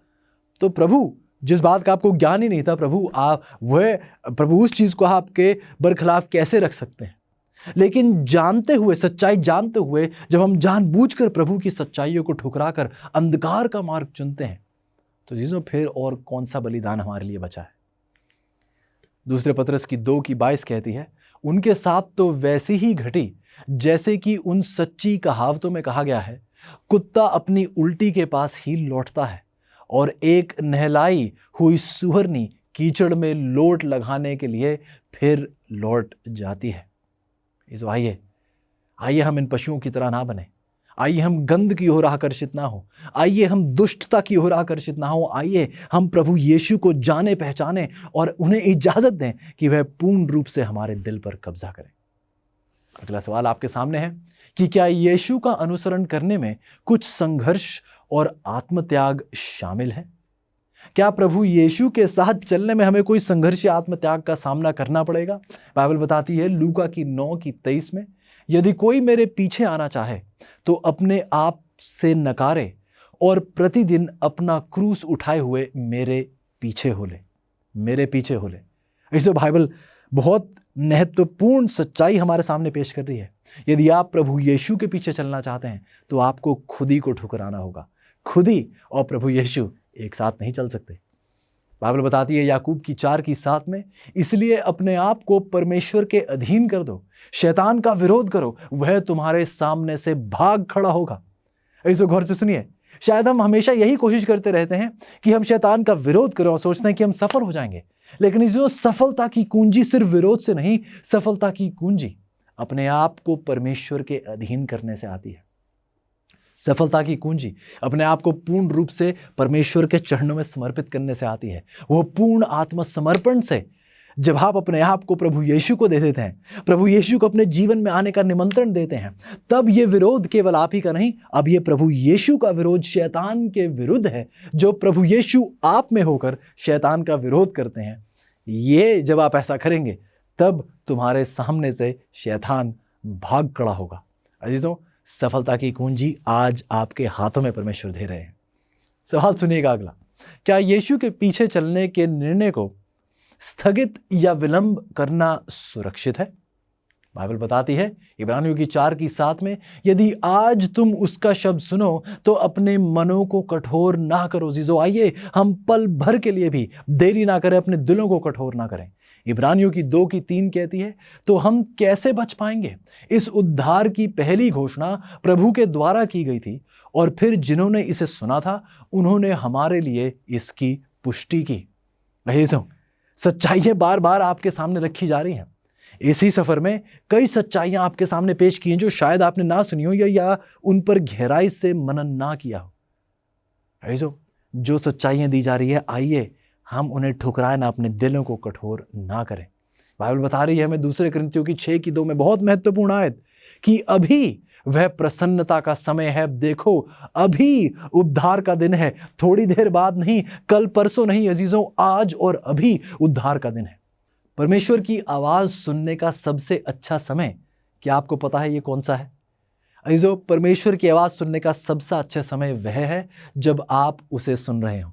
तो प्रभु, जिस बात का आपको ज्ञान ही नहीं था, प्रभु उस चीज को आपके बरखिलाफ कैसे रख सकते हैं? लेकिन जानते हुए, सच्चाई जानते हुए, जब हम जानबूझकर प्रभु की सच्चाइयों को ठुकराकर अंधकार का मार्ग चुनते हैं तो जीजों फिर और कौन सा बलिदान हमारे लिए बचा है? दूसरे पतरस की 2:22 कहती है, उनके साथ तो वैसी ही घटी जैसे कि उन सच्ची कहावतों में कहा गया है, कुत्ता अपनी उल्टी के पास ही लौटता है और एक नहलाई हुई सुअरनी कीचड़ में लोट लगाने के लिए फिर लौट जाती है। इस आइए हम इन पशुओं की तरह ना बने। आइए हम गंध की ओर आकर्षित ना हो, आइए हम दुष्टता की ओर आकर्षित ना हो। आइए हम प्रभु यीशु को जाने पहचाने और उन्हें इजाजत दें कि वह पूर्ण रूप से हमारे दिल पर कब्जा करें। अगला सवाल आपके सामने है कि क्या यीशु का अनुसरण करने में कुछ संघर्ष और आत्मत्याग शामिल है? क्या प्रभु यीशु के साथ चलने में हमें कोई संघर्ष या आत्मत्याग का सामना करना पड़ेगा? बाइबल बताती है लूका की 9:23 में, यदि कोई मेरे पीछे आना चाहे तो अपने आप से नकारे और प्रतिदिन अपना क्रूस उठाए हुए मेरे पीछे हो ले। मेरे पीछे हो ले। इसे बाइबल बहुत महत्वपूर्ण सच्चाई हमारे सामने पेश कर रही है। यदि आप प्रभु यीशु के पीछे चलना चाहते हैं तो आपको खुद ही को ठुकराना होगा। खुद ही और प्रभु यीशु एक साथ नहीं चल सकते। बाइबल बताती है याकूब की 4:7 में, इसलिए अपने आप को परमेश्वर के अधीन कर दो, शैतान का विरोध करो, वह तुम्हारे सामने से भाग खड़ा होगा। ऐसे गौर से सुनिए, शायद हम हमेशा यही कोशिश करते रहते हैं कि हम शैतान का विरोध करें और सोचते हैं कि हम सफल हो जाएंगे। लेकिन इस सफलता की कुंजी सिर्फ विरोध से नहीं, सफलता की कुंजी अपने आप को परमेश्वर के अधीन करने से आती है। सफलता की कुंजी अपने आप को पूर्ण रूप से परमेश्वर के चरणों में समर्पित करने से आती है। वो पूर्ण आत्मसमर्पण से जब आप अपने आप को प्रभु यीशु को दे देते हैं, प्रभु यीशु को अपने जीवन में आने का निमंत्रण देते हैं, तब ये विरोध केवल आप ही का नहीं, अब ये प्रभु यीशु का विरोध शैतान के विरुद्ध है, जो प्रभु यीशु आप में होकर शैतान का विरोध करते हैं। ये जब आप ऐसा करेंगे तब तुम्हारे सामने से शैतान भाग खड़ा होगा। अजीजों, सफलता की कुंजी आज आपके हाथों में परमेश्वर दे रहे हैं। सवाल सुनिएगा अगला, क्या यीशु के पीछे चलने के निर्णय को स्थगित या विलंब करना सुरक्षित है? बाइबल बताती है इब्रानियों की 4:7 में, यदि आज तुम उसका शब्द सुनो तो अपने मनों को कठोर ना करो। जीजो, आइए हम पल भर के लिए भी देरी ना करें, अपने दिलों को कठोर ना करें। इब्रानियों की 2:3 कहती है, तो हम कैसे बच पाएंगे? इस उद्धार की पहली घोषणा प्रभु के द्वारा की गई थी और फिर जिन्होंने इसे सुना था उन्होंने हमारे लिए इसकी पुष्टि की। सच्चाइयां बार बार आपके सामने रखी जा रही हैं। इसी सफर में कई सच्चाइयां आपके सामने पेश की हैं जो शायद आपने ना सुनी हो या उन पर गहराई से मनन ना किया हो। जो सच्चाइयां दी जा रही है, आइए हम उन्हें ठुकराए ना, अपने दिलों को कठोर ना करें। बाइबल बता रही है हमें 2 कुरिन्थियों की 6:2 में बहुत महत्वपूर्ण आयत कि अभी वह प्रसन्नता का समय है। देखो, अभी उद्धार का दिन है, थोड़ी देर बाद नहीं, कल परसों नहीं अजीजों, आज और अभी उद्धार का दिन है। परमेश्वर की आवाज सुनने का सबसे अच्छा समय क्या आपको पता है ये कौन सा है? अजीजों, परमेश्वर की आवाज सुनने का सबसे अच्छा समय वह है जब आप उसे सुन रहे हो,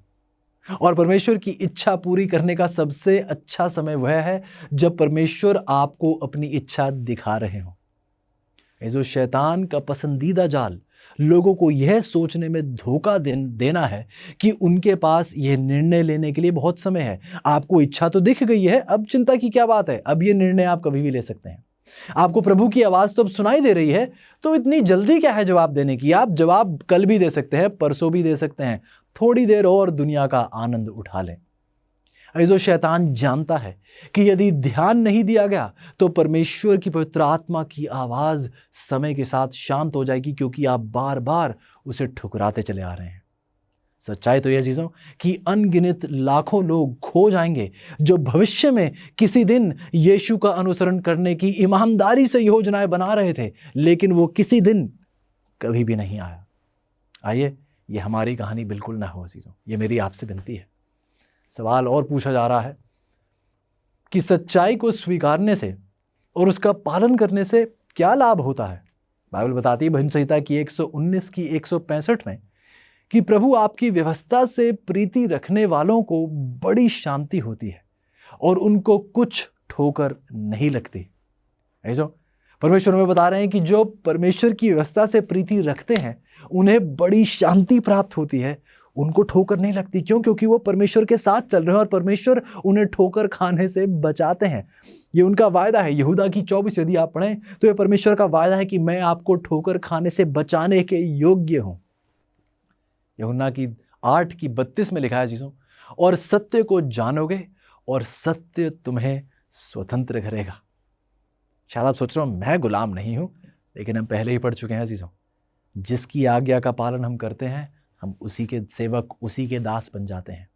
और परमेश्वर की इच्छा पूरी करने का सबसे अच्छा समय वह है जब परमेश्वर आपको अपनी इच्छा दिखा रहे हो। जो शैतान का पसंदीदा जाल लोगों को यह सोचने में धोखा देना है कि उनके पास यह निर्णय लेने के लिए बहुत समय है। आपको इच्छा तो दिख गई है, अब चिंता की क्या बात है, अब यह निर्णय आप कभी भी ले सकते हैं। आपको प्रभु की आवाज तो अब सुनाई दे रही है, तो इतनी जल्दी क्या है जवाब देने की? आप जवाब कल भी दे सकते हैं, परसों भी दे सकते हैं, थोड़ी देर और दुनिया का आनंद उठा लें। जो शैतान जानता है कि यदि ध्यान नहीं दिया गया तो परमेश्वर की पवित्र आत्मा की आवाज समय के साथ शांत हो जाएगी, क्योंकि आप बार बार उसे ठुकराते चले आ रहे हैं। सच्चाई तो यह चीजों कि अनगिनत लाखों लोग खो जाएंगे जो भविष्य में किसी दिन यीशु का अनुसरण करने की ईमानदारी से योजनाएं बना रहे थे, लेकिन वो किसी दिन कभी भी नहीं आया। आइए, ये हमारी कहानी बिल्कुल ना हो अजीजों, ये मेरी आपसे विनती है। सवाल और पूछा जा रहा है कि सच्चाई को स्वीकारने से और उसका पालन करने से क्या लाभ होता है? बाइबल बताती है भजन संहिता की 119 की 165 में कि प्रभु आपकी व्यवस्था से प्रीति रखने वालों को बड़ी शांति होती है और उनको कुछ ठोकर नहीं लगती। ऐसा परमेश्वर में बता रहे हैं कि जो परमेश्वर की व्यवस्था से प्रीति रखते हैं उन्हें बड़ी शांति प्राप्त होती है, उनको ठोकर नहीं लगती। क्यों? क्योंकि वो परमेश्वर के साथ चल रहे हैं और परमेश्वर उन्हें ठोकर खाने से बचाते हैं। ये उनका वायदा है। यहूदा की 24 यदि आप पढ़ें तो ये परमेश्वर का वायदा है कि मैं आपको ठोकर खाने से बचाने के योग्य हूं। यूहन्ना की 8 की 32 में लिखा है चीजों, और सत्य को जानोगे और सत्य तुम्हें स्वतंत्र करेगा। शायद आप सोच रहे हो मैं गुलाम नहीं हूं, लेकिन हम पहले ही पढ़ चुके हैं चीजों, जिसकी आज्ञा का पालन हम करते हैं हम उसी के सेवक, उसी के दास बन जाते हैं।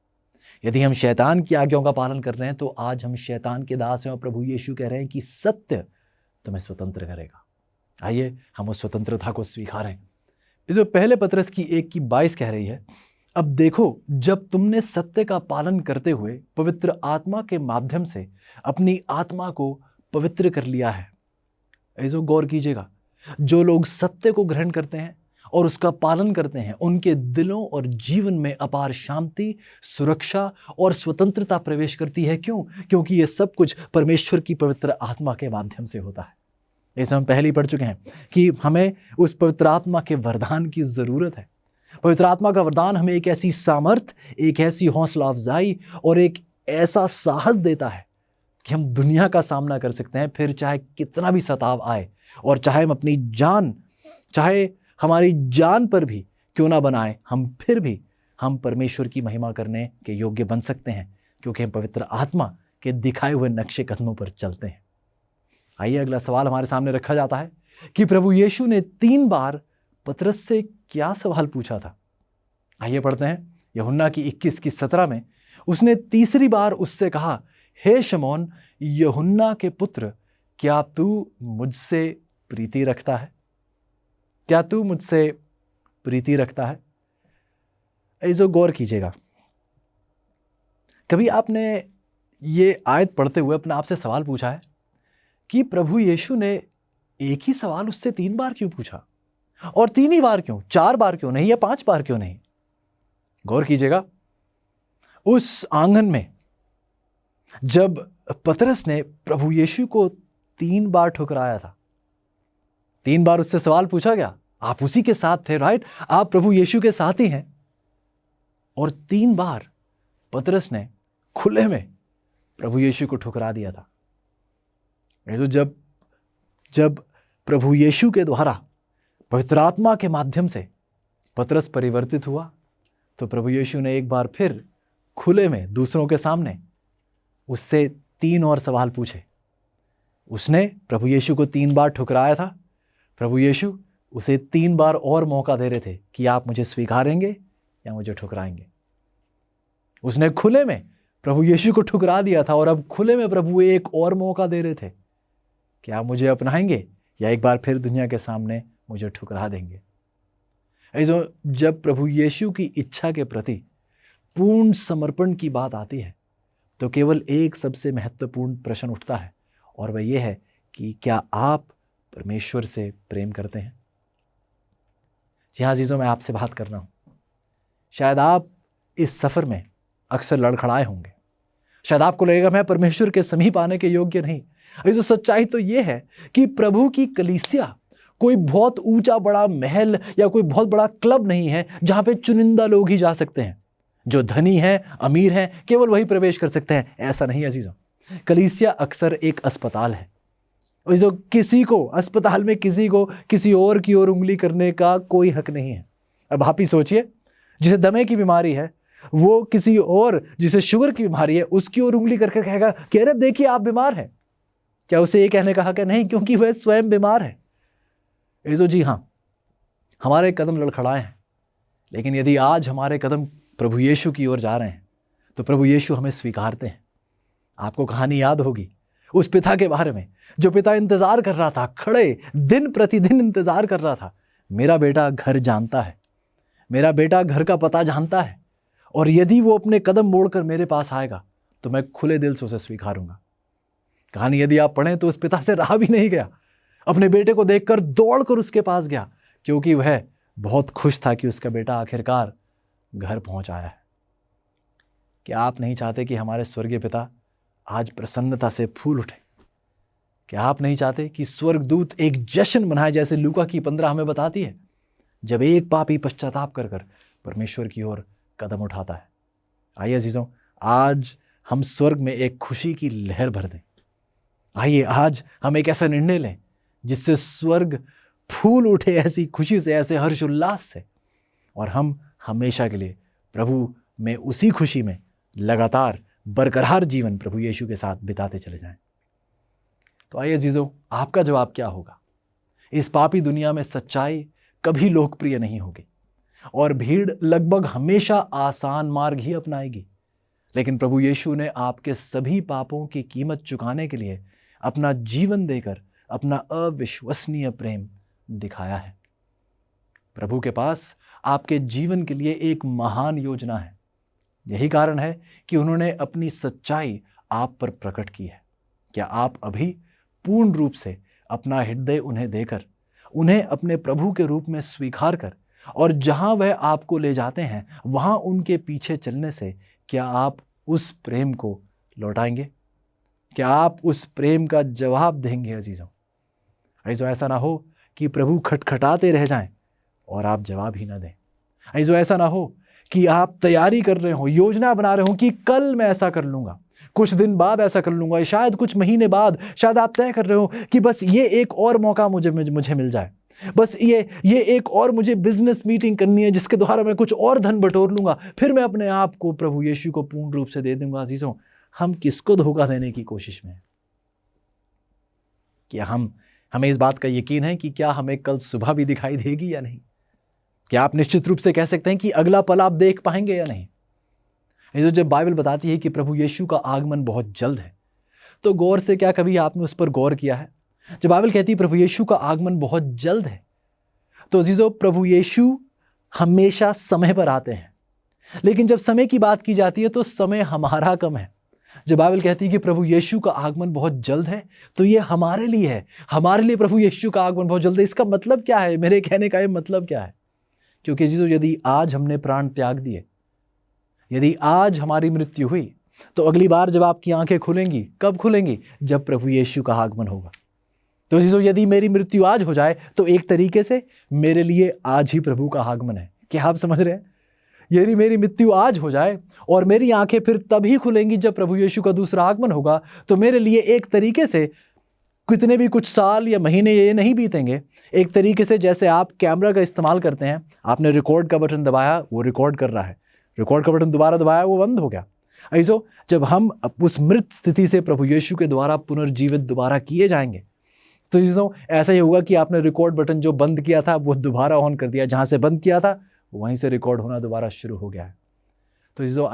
यदि हम शैतान की आज्ञाओं का पालन कर रहे हैं तो आज हम शैतान के दास हैं और प्रभु यीशु कह रहे हैं कि सत्य तुम्हें स्वतंत्र करेगा। आइए हम उस स्वतंत्रता को स्वीकारें। जो पहले पत्रस की 1:22 कह रही है, अब देखो जब तुमने सत्य का पालन करते हुए पवित्र आत्मा के माध्यम से अपनी आत्मा को पवित्र कर लिया है। ऐसो गौर कीजिएगा, जो लोग सत्य को ग्रहण करते हैं और उसका पालन करते हैं, उनके दिलों और जीवन में अपार शांति, सुरक्षा और स्वतंत्रता प्रवेश करती है। क्यों? क्योंकि ये सब कुछ परमेश्वर की पवित्र आत्मा के माध्यम से होता है। इसे हम पहले ही पढ़ चुके हैं कि हमें उस पवित्र आत्मा के वरदान की जरूरत है। पवित्र आत्मा का वरदान हमें एक ऐसी सामर्थ, एक ऐसी हौसला अफजाई और एक ऐसा साहस देता है कि हम दुनिया का सामना कर सकते हैं, फिर चाहे कितना भी सताव आए और चाहे हम अपनी जान, चाहे हमारी जान पर भी क्यों ना बनाए, फिर भी हम परमेश्वर की महिमा करने के योग्य बन सकते हैं, क्योंकि हम पवित्र आत्मा के दिखाए हुए नक्शे कदमों पर चलते हैं। आइए अगला सवाल हमारे सामने रखा जाता है कि प्रभु यीशु ने 3 बार पतरस से क्या सवाल पूछा था। आइए पढ़ते हैं यूहन्ना की 21:17 में। उसने तीसरी बार उससे कहा, हे शमौन यूहन्ना के पुत्र, क्या तू मुझसे प्रीति रखता है? क्या तू मुझसे प्रीति रखता है? ऐसो गौर कीजिएगा, कभी आपने ये आयत पढ़ते हुए अपने आप से सवाल पूछा है कि प्रभु यीशु ने एक ही सवाल उससे 3 बार क्यों पूछा? और 3 ही बार क्यों? 4 बार क्यों नहीं या 5 बार क्यों नहीं? गौर कीजिएगा, उस आंगन में जब पतरस ने प्रभु यीशु को 3 बार ठुकराया था, 3 बार उससे सवाल पूछा गया, आप उसी के साथ थे, राइट? आप प्रभु यीशु के साथ ही हैं। और 3 बार पतरस ने खुले में प्रभु यीशु को ठुकरा दिया था। तो जब प्रभु यीशु के द्वारा पवित्र आत्मा के माध्यम से पतरस परिवर्तित हुआ, तो प्रभु यीशु ने एक बार फिर खुले में दूसरों के सामने उससे 3 और सवाल पूछे। उसने प्रभु यीशु को 3 बार ठुकराया था, प्रभु यीशु उसे 3 बार और मौका दे रहे थे कि आप मुझे स्वीकारेंगे या मुझे ठुकराएंगे। उसने खुले में प्रभु यीशु को ठुकरा दिया था और अब खुले में प्रभु एक और मौका दे रहे थे कि आप मुझे अपनाएंगे या एक बार फिर दुनिया के सामने मुझे ठुकरा देंगे। ऐसो जब प्रभु यीशु की इच्छा के प्रति पूर्ण समर्पण की बात आती है, तो केवल एक सबसे महत्वपूर्ण प्रश्न उठता है, और वह यह है कि क्या आप परमेश्वर से प्रेम करते हैं? जी हाँ अजीजों, मैं आपसे बात कर रहा हूँ। शायद आप इस सफ़र में अक्सर लड़खड़ाए होंगे। शायद आपको लगेगा मैं परमेश्वर के समीप आने के योग्य नहीं। अजीजों, सच्चाई तो ये है कि प्रभु की कलीसिया कोई बहुत ऊंचा बड़ा महल या कोई बहुत बड़ा क्लब नहीं है जहाँ पे चुनिंदा लोग ही जा सकते हैं। जो धनी हैं, अमीर हैं, केवल वही प्रवेश कर सकते हैं। ऐसा नहीं अजीजों, कलीसिया अक्सर एक अस्पताल है। जो किसी को अस्पताल में किसी को किसी और की ओर उंगली करने का कोई हक नहीं है। अब आप ही सोचिए, जिसे दमे की बीमारी है वो किसी और जिसे शुगर की बीमारी है उसकी ओर उंगली करके कहेगा कि अरे देखिए आप बीमार हैं। क्या उसे ये कहने का हक है? नहीं, क्योंकि वह स्वयं बीमार है। ऐसो जी हाँ, हमारे कदम लड़खड़ाए हैं, लेकिन यदि आज हमारे कदम प्रभु यीशु की ओर जा रहे हैं तो प्रभु यीशु हमें स्वीकारते हैं। आपको कहानी याद होगी उस पिता के बारे में, जो पिता इंतजार कर रहा था, खड़े दिन प्रतिदिन इंतजार कर रहा था। मेरा बेटा घर जानता है, मेरा बेटा घर का पता जानता है, और यदि वो अपने कदम मोड़कर मेरे पास आएगा तो मैं खुले दिल से उसे स्वीकारूंगा। कहानी यदि आप पढ़ें तो उस पिता से रहा भी नहीं गया, अपने बेटे को देखकर दौड़कर उसके पास गया, क्योंकि वह बहुत खुश था कि उसका बेटा आखिरकार घर पहुंच आया है। क्या आप नहीं चाहते कि हमारे स्वर्गीय पिता आज प्रसन्नता से फूल उठे? क्या आप नहीं चाहते कि स्वर्गदूत एक जश्न मनाए, जैसे लूका की 15 हमें बताती है, जब एक पापी पश्चाताप कर परमेश्वर की ओर कदम उठाता है? आइए अजीजों, आज हम स्वर्ग में एक खुशी की लहर भर दें। आइए आज हम एक ऐसा निर्णय लें जिससे स्वर्ग फूल उठे, ऐसी खुशी से, ऐसे हर्ष उल्लास से, और हम हमेशा के लिए प्रभु में उसी खुशी में लगातार बरकरार जीवन प्रभु यीशु के साथ बिताते चले जाएं। तो आइए अजीजों, आपका जवाब क्या होगा? इस पापी दुनिया में सच्चाई कभी लोकप्रिय नहीं होगी और भीड़ लगभग हमेशा आसान मार्ग ही अपनाएगी, लेकिन प्रभु यीशु ने आपके सभी पापों की कीमत चुकाने के लिए अपना जीवन देकर अपना अविश्वसनीय प्रेम दिखाया है। प्रभु के पास आपके जीवन के लिए एक महान योजना है। यही कारण है कि उन्होंने अपनी सच्चाई आप पर प्रकट की है। क्या आप अभी पूर्ण रूप से अपना हृदय उन्हें देकर, उन्हें अपने प्रभु के रूप में स्वीकार कर और जहां वह आपको ले जाते हैं वहां उनके पीछे चलने से क्या आप उस प्रेम को लौटाएंगे? क्या आप उस प्रेम का जवाब देंगे अजीजों? अजीजों, ऐसा ना हो कि प्रभु खटखटाते रह जाएं और आप जवाब ही ना दें। अजीजों, ऐसा ना हो कि आप तैयारी कर रहे हो, योजना बना रहे हो कि कल मैं ऐसा कर लूंगा, कुछ दिन बाद ऐसा कर लूंगा, शायद कुछ महीने बाद, शायद आप तय कर रहे हो कि बस ये एक और मौका मुझे मिल जाए, बस ये एक और मुझे बिजनेस मीटिंग करनी है जिसके द्वारा मैं कुछ और धन बटोर लूंगा, फिर मैं अपने आप को प्रभु यीशु को पूर्ण रूप से दे दूंगा। अजीजों, हम किसको धोखा देने की कोशिश में हैं? क्या हमें इस बात का यकीन है कि क्या हमें कल सुबह भी दिखाई देगी या नहीं? क्या आप निश्चित रूप से कह सकते हैं कि अगला पल आप देख पाएंगे या नहीं? ये जब बाइबल बताती है कि प्रभु यीशु का आगमन बहुत जल्द है, तो गौर से क्या कभी आपने उस पर गौर किया है? जब बाइबल कहती है प्रभु यीशु का आगमन बहुत जल्द है, तो अजीजों, प्रभु यीशु हमेशा समय पर आते हैं। लेकिन जब समय की बात की जाती है तो समय हमारा कम है। जब बाइबल कहती है कि प्रभु यीशु का आगमन बहुत जल्द है, तो ये हमारे लिए है, हमारे लिए प्रभु यीशु का आगमन बहुत जल्द है। इसका मतलब क्या है? मेरे कहने का ये मतलब क्या है? क्योंकि अजीजों, यदि आज हमने प्राण त्याग दिए, यदि आज हमारी मृत्यु हुई, तो अगली बार जब आपकी आंखें खुलेंगी, कब खुलेंगी? जब प्रभु यीशु का आगमन होगा। तो अजीजों, यदि मेरी मृत्यु आज हो जाए तो एक तरीके से मेरे लिए आज ही प्रभु का आगमन है। क्या आप समझ रहे हैं? यदि मेरी मृत्यु आज हो जाए और मेरी आंखें फिर तभी खुलेंगी जब प्रभु यीशु का दूसरा आगमन होगा, तो मेरे लिए एक तरीके से कितने भी कुछ साल या महीने ये नहीं बीतेंगे। एक तरीके से जैसे आप कैमरा का इस्तेमाल करते हैं, आपने रिकॉर्ड का बटन दबाया, वो रिकॉर्ड कर रहा है, रिकॉर्ड का बटन दोबारा दबाया, वो बंद हो गया। ऐसो जब हम उस मृत स्थिति से प्रभु यीशु के द्वारा पुनर्जीवित दोबारा किए जाएंगे, तो चीज़ों ऐसा ही होगा कि आपने रिकॉर्ड बटन जो बंद किया था वो दोबारा ऑन कर दिया, जहाँ से बंद किया था वहीं से रिकॉर्ड होना दोबारा शुरू हो गया है। तो चीज़ों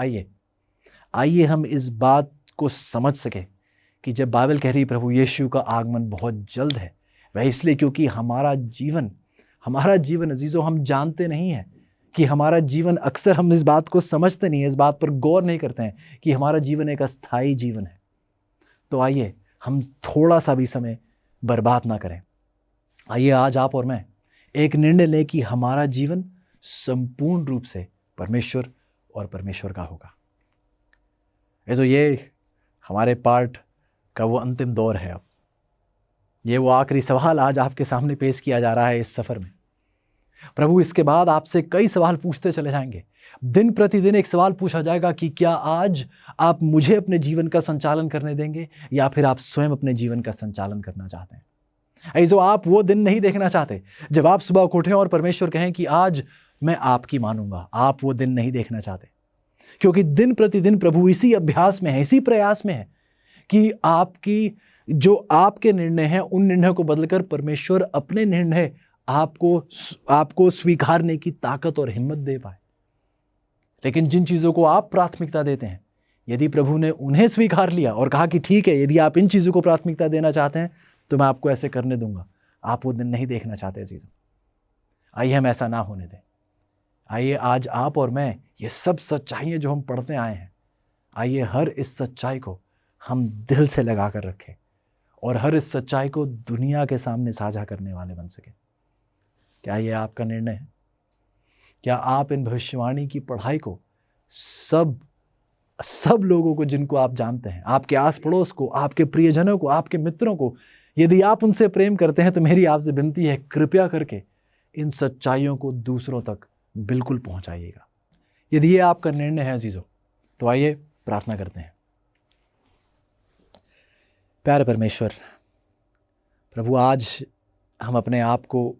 आइए हम इस बात को समझ सके कि जब बाइबल कह रही प्रभु यीशु का आगमन बहुत जल्द है, वह इसलिए क्योंकि हमारा जीवन अजीज़ों, हम जानते नहीं हैं कि हमारा जीवन, अक्सर हम इस बात को समझते नहीं हैं, इस बात पर गौर नहीं करते हैं कि हमारा जीवन एक अस्थायी जीवन है। तो आइए हम थोड़ा सा भी समय बर्बाद ना करें। आइए आज आप और मैं एक निर्णय लें कि हमारा जीवन संपूर्ण रूप से परमेश्वर का होगा। ऐसो ये हमारे पाठ का वो अंतिम दौर है। अब ये वो आखिरी सवाल आज आपके सामने पेश किया जा रहा है इस सफ़र में। प्रभु इसके बाद आपसे कई सवाल पूछते चले जाएंगे। दिन प्रतिदिन एक सवाल पूछा जाएगा कि क्या आज आप मुझे अपने जीवन का संचालन करने देंगे या फिर आप स्वयं अपने जीवन का संचालन करना चाहते हैं। ऐसो आप वो दिन नहीं देखना चाहते जब आप सुबह को उठें और परमेश्वर कहें कि आज मैं आपकी मानूंगा। आप वो दिन नहीं देखना चाहते, क्योंकि दिन प्रतिदिन प्रभु इसी अभ्यास में है, इसी प्रयास में है कि आपके निर्णय हैं उन निर्णयों को बदलकर परमेश्वर अपने निर्णय आपको स्वीकारने की ताकत और हिम्मत दे पाए। लेकिन जिन चीज़ों को आप प्राथमिकता देते हैं, यदि प्रभु ने उन्हें स्वीकार लिया और कहा कि ठीक है, यदि आप इन चीज़ों को प्राथमिकता देना चाहते हैं तो मैं आपको ऐसे करने दूंगा, आप वो दिन नहीं देखना चाहते चीज़ों। आइए हम ऐसा ना होने दें। आइए आज आप और मैं ये सब सच्चाइयाँ जो हम पढ़ते आए हैं, आइए हर इस सच्चाई को हम दिल से लगा कर रखें और हर इस सच्चाई को दुनिया के सामने साझा करने वाले बन सके। क्या ये आपका निर्णय है? क्या आप इन भविष्यवाणी की पढ़ाई को सब लोगों को, जिनको आप जानते हैं, आपके आस पड़ोस को, आपके प्रियजनों को, आपके मित्रों को, यदि आप उनसे प्रेम करते हैं तो मेरी आपसे विनती है, कृपया करके इन सच्चाइयों को दूसरों तक बिल्कुल पहुंचाइएगा। यदि ये आपका निर्णय है अजीजों, तो आइए प्रार्थना करते हैं। प्यारे परमेश्वर, प्रभु आज हम अपने आप को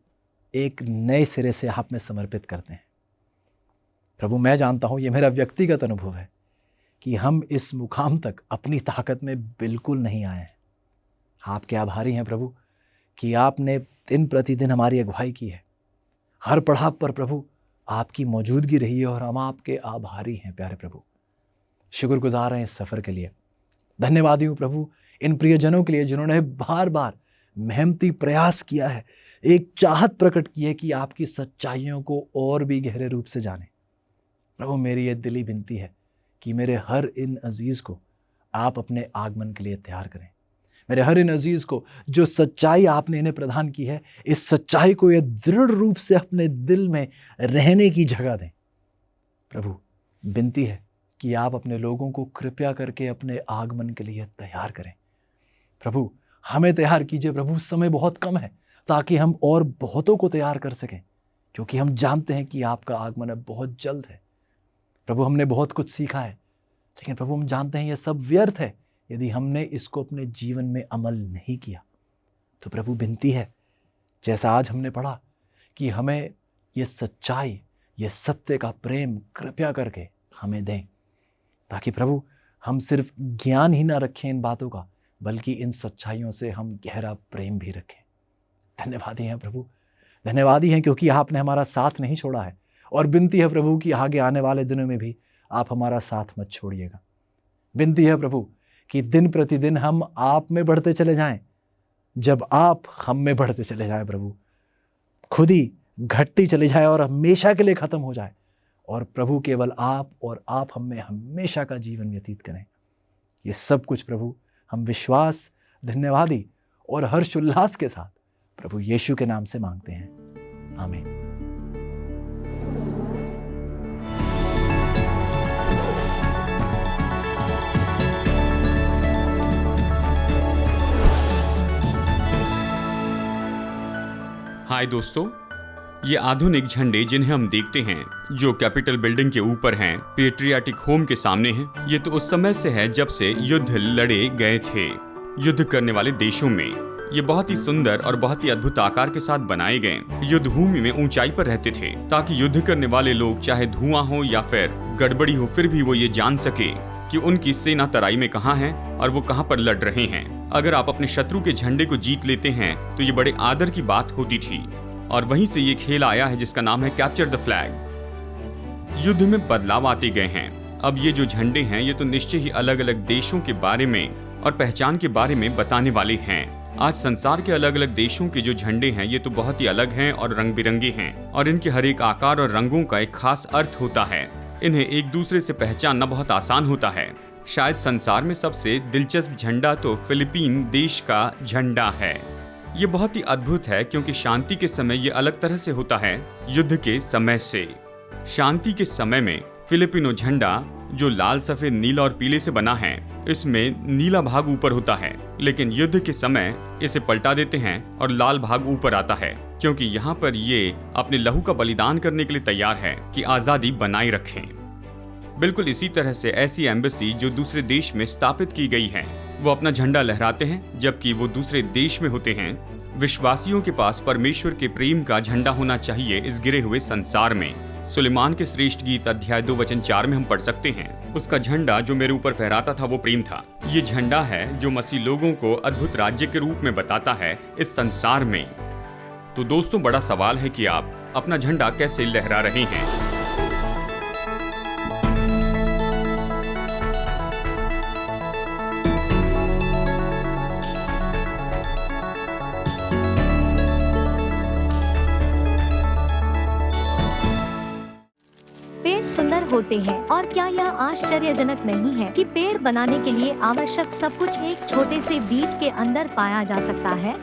एक नए सिरे से आप में समर्पित करते हैं। प्रभु मैं जानता हूँ, ये मेरा व्यक्तिगत अनुभव है कि हम इस मुकाम तक अपनी ताकत में बिल्कुल नहीं आए हैं। आपके आभारी हैं प्रभु कि आपने दिन प्रतिदिन हमारी अगुवाई की है। हर पड़ाव पर प्रभु आपकी मौजूदगी रही है और हम आपके आभारी हैं। प्यारे प्रभु, शुक्रगुजार हैं इस सफ़र के लिए। धन्यवादी हूँ प्रभु इन प्रियजनों के लिए जिन्होंने बार बार मेहनती प्रयास किया है, एक चाहत प्रकट की है कि आपकी सच्चाइयों को और भी गहरे रूप से जाने। प्रभु, मेरी ये दिली विनती है कि मेरे हर इन अजीज़ को आप अपने आगमन के लिए तैयार करें। मेरे हर इन अजीज़ को जो सच्चाई आपने इन्हें प्रदान की है, इस सच्चाई को ये दृढ़ रूप से अपने दिल में रहने की जगह दें। प्रभु, विनती है कि आप अपने लोगों को कृपया करके अपने आगमन के लिए तैयार करें। प्रभु, हमें तैयार कीजिए प्रभु, समय बहुत कम है ताकि हम और बहुतों को तैयार कर सकें, क्योंकि हम जानते हैं कि आपका आगमन अब बहुत जल्द है। प्रभु, हमने बहुत कुछ सीखा है, लेकिन प्रभु हम जानते हैं यह सब व्यर्थ है यदि हमने इसको अपने जीवन में अमल नहीं किया। तो प्रभु, विनती है जैसा आज हमने पढ़ा कि हमें ये सच्चाई, ये सत्य का प्रेम कृपया करके हमें दें, ताकि प्रभु हम सिर्फ ज्ञान ही ना रखें इन बातों का, बल्कि इन सच्चाइयों से हम गहरा प्रेम भी रखें। धन्यवादी हैं प्रभु, धन्यवादी हैं क्योंकि आपने हमारा साथ नहीं छोड़ा है, और विनती है प्रभु कि आगे आने वाले दिनों में भी आप हमारा साथ मत छोड़िएगा। विनती है प्रभु कि दिन प्रतिदिन हम आप में बढ़ते चले जाएं, जब आप हम में बढ़ते चले जाएं प्रभु, खुद ही घटती चली जाए और हमेशा के लिए ख़त्म हो जाए, और प्रभु केवल आप और आप हम में हमेशा का जीवन व्यतीत करें। ये सब कुछ प्रभु हम विश्वास, धन्यवादी और हर्ष उल्लास के साथ प्रभु यीशु के नाम से मांगते हैं, आमीन। हाय दोस्तों, ये आधुनिक झंडे जिन्हें हम देखते हैं, जो कैपिटल बिल्डिंग के ऊपर हैं, पेट्रियाटिक होम के सामने हैं, ये तो उस समय से है जब से युद्ध लड़े गए थे। युद्ध करने वाले देशों में ये बहुत ही सुंदर और बहुत ही अद्भुत आकार के साथ बनाए गए युद्ध भूमि में ऊंचाई पर रहते थे, ताकि युद्ध करने वाले लोग चाहे धुआं हो या फिर गड़बड़ी हो, फिर भी वो ये जान सके कि उनकी सेना तराई में कहाँ है और वो कहाँ पर लड़ रहे हैं। अगर आप अपने शत्रु के झंडे को जीत लेते हैं तो ये बड़े आदर की बात होती थी, और वहीं से ये खेल आया है जिसका नाम है कैप्चर द फ्लैग। युद्ध में बदलाव आते गए हैं। अब ये जो झंडे हैं ये तो निश्चय ही अलग अलग देशों के बारे में और पहचान के बारे में बताने वाले हैं। आज संसार के अलग अलग देशों के जो झंडे हैं ये तो बहुत ही अलग हैं और रंग बिरंगे हैं, और इनके हर एक आकार और रंगों का एक खास अर्थ होता है। इन्हें एक दूसरे से पहचानना बहुत आसान होता है। शायद संसार में सबसे दिलचस्प झंडा तो फिलीपीन देश का झंडा है। ये बहुत ही अद्भुत है क्योंकि शांति के समय ये अलग तरह से होता है युद्ध के समय से। शांति के समय में फिलिपिनो झंडा जो लाल, सफेद, नीला और पीले से बना है, इसमें नीला भाग ऊपर होता है, लेकिन युद्ध के समय इसे पलटा देते हैं और लाल भाग ऊपर आता है, क्योंकि यहाँ पर ये अपने लहू का बलिदान करने के लिए तैयार है कि आज़ादी बनाए रखें। बिल्कुल इसी तरह से ऐसी एम्बेसी जो दूसरे देश में स्थापित की गई है, वो अपना झंडा लहराते हैं जबकि वो दूसरे देश में होते हैं। विश्वासियों के पास परमेश्वर के प्रेम का झंडा होना चाहिए इस गिरे हुए संसार में। सुलेमान के श्रेष्ठ गीत अध्याय 2 वचन 4 में हम पढ़ सकते हैं, उसका झंडा जो मेरे ऊपर फहराता था वो प्रेम था। ये झंडा है जो मसीह लोगों को अद्भुत राज्य के रूप में बताता है इस संसार में। तो दोस्तों, बड़ा सवाल है कि आप अपना झंडा कैसे लहरा रहे हैं। सुंदर होते हैं, और क्या यह आश्चर्यजनक नहीं है कि पेड़ बनाने के लिए आवश्यक सब कुछ एक छोटे से बीज के अंदर पाया जा सकता है।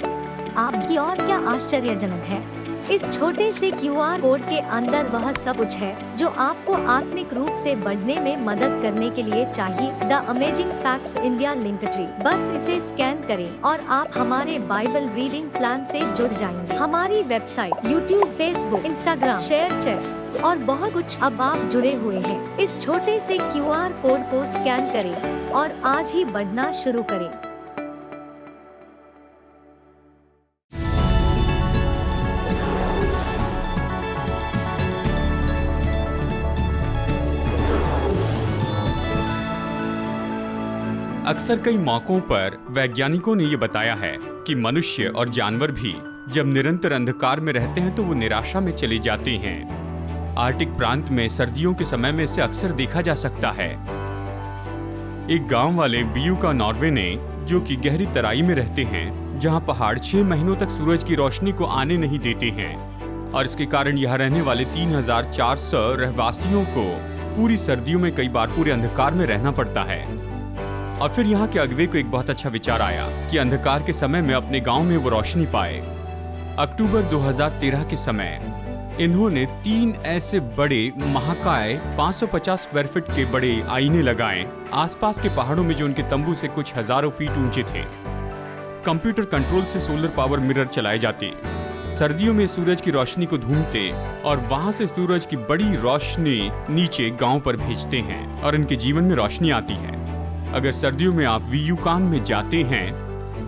आपकी और क्या आश्चर्यजनक है, इस छोटे से QR कोड के अंदर वह सब कुछ है जो आपको आत्मिक रूप से बढ़ने में मदद करने के लिए चाहिए। The amazing facts India link tree, बस इसे स्कैन करें और आप हमारे बाइबल रीडिंग प्लान से जुड़ जाएंगे। हमारी website, YouTube, Facebook, Instagram, share chat और बहुत कुछ, अब आप जुड़े हुए हैं। इस छोटे से QR कोड को स्कैन करें और आज ही बढ़ना शुरू करें। अक्सर कई मौकों पर वैज्ञानिकों ने ये बताया है कि मनुष्य और जानवर भी जब निरंतर अंधकार में रहते हैं तो वो निराशा में चले जाते हैं। आर्कटिक प्रांत में सर्दियों के समय में इसे अक्सर देखा जा सकता है। एक गांव वाले बीयूका नॉर्वे ने जो कि गहरी तराई में रहते हैं, जहां पहाड़ 6 महीनों तक सूरज की रोशनी को आने नहीं देते हैं और इसके कारण यहाँ रहने वाले 3,400 रहवासियों को पूरी सर्दियों में कई बार पूरे अंधकार में रहना पड़ता है। और फिर यहाँ के अगवे को एक बहुत अच्छा विचार आया कि अंधकार के समय में अपने गांव में वो रोशनी पाए। अक्टूबर 2013 के समय इन्होंने 3 ऐसे बड़े महाकाय 550 स्क्वायर फीट के बड़े आईने लगाए आसपास के पहाड़ों में, जो उनके तंबू से कुछ हजारों फीट ऊंचे थे। कंप्यूटर कंट्रोल से सोलर पावर मिरर चलाए जाते, सर्दियों में सूरज की रोशनी को ढूंढते और वहां से सूरज की बड़ी रोशनी नीचे गांव पर भेजते हैं और इनके जीवन में रोशनी आती है। अगर सर्दियों में आप वीयूकान में जाते हैं,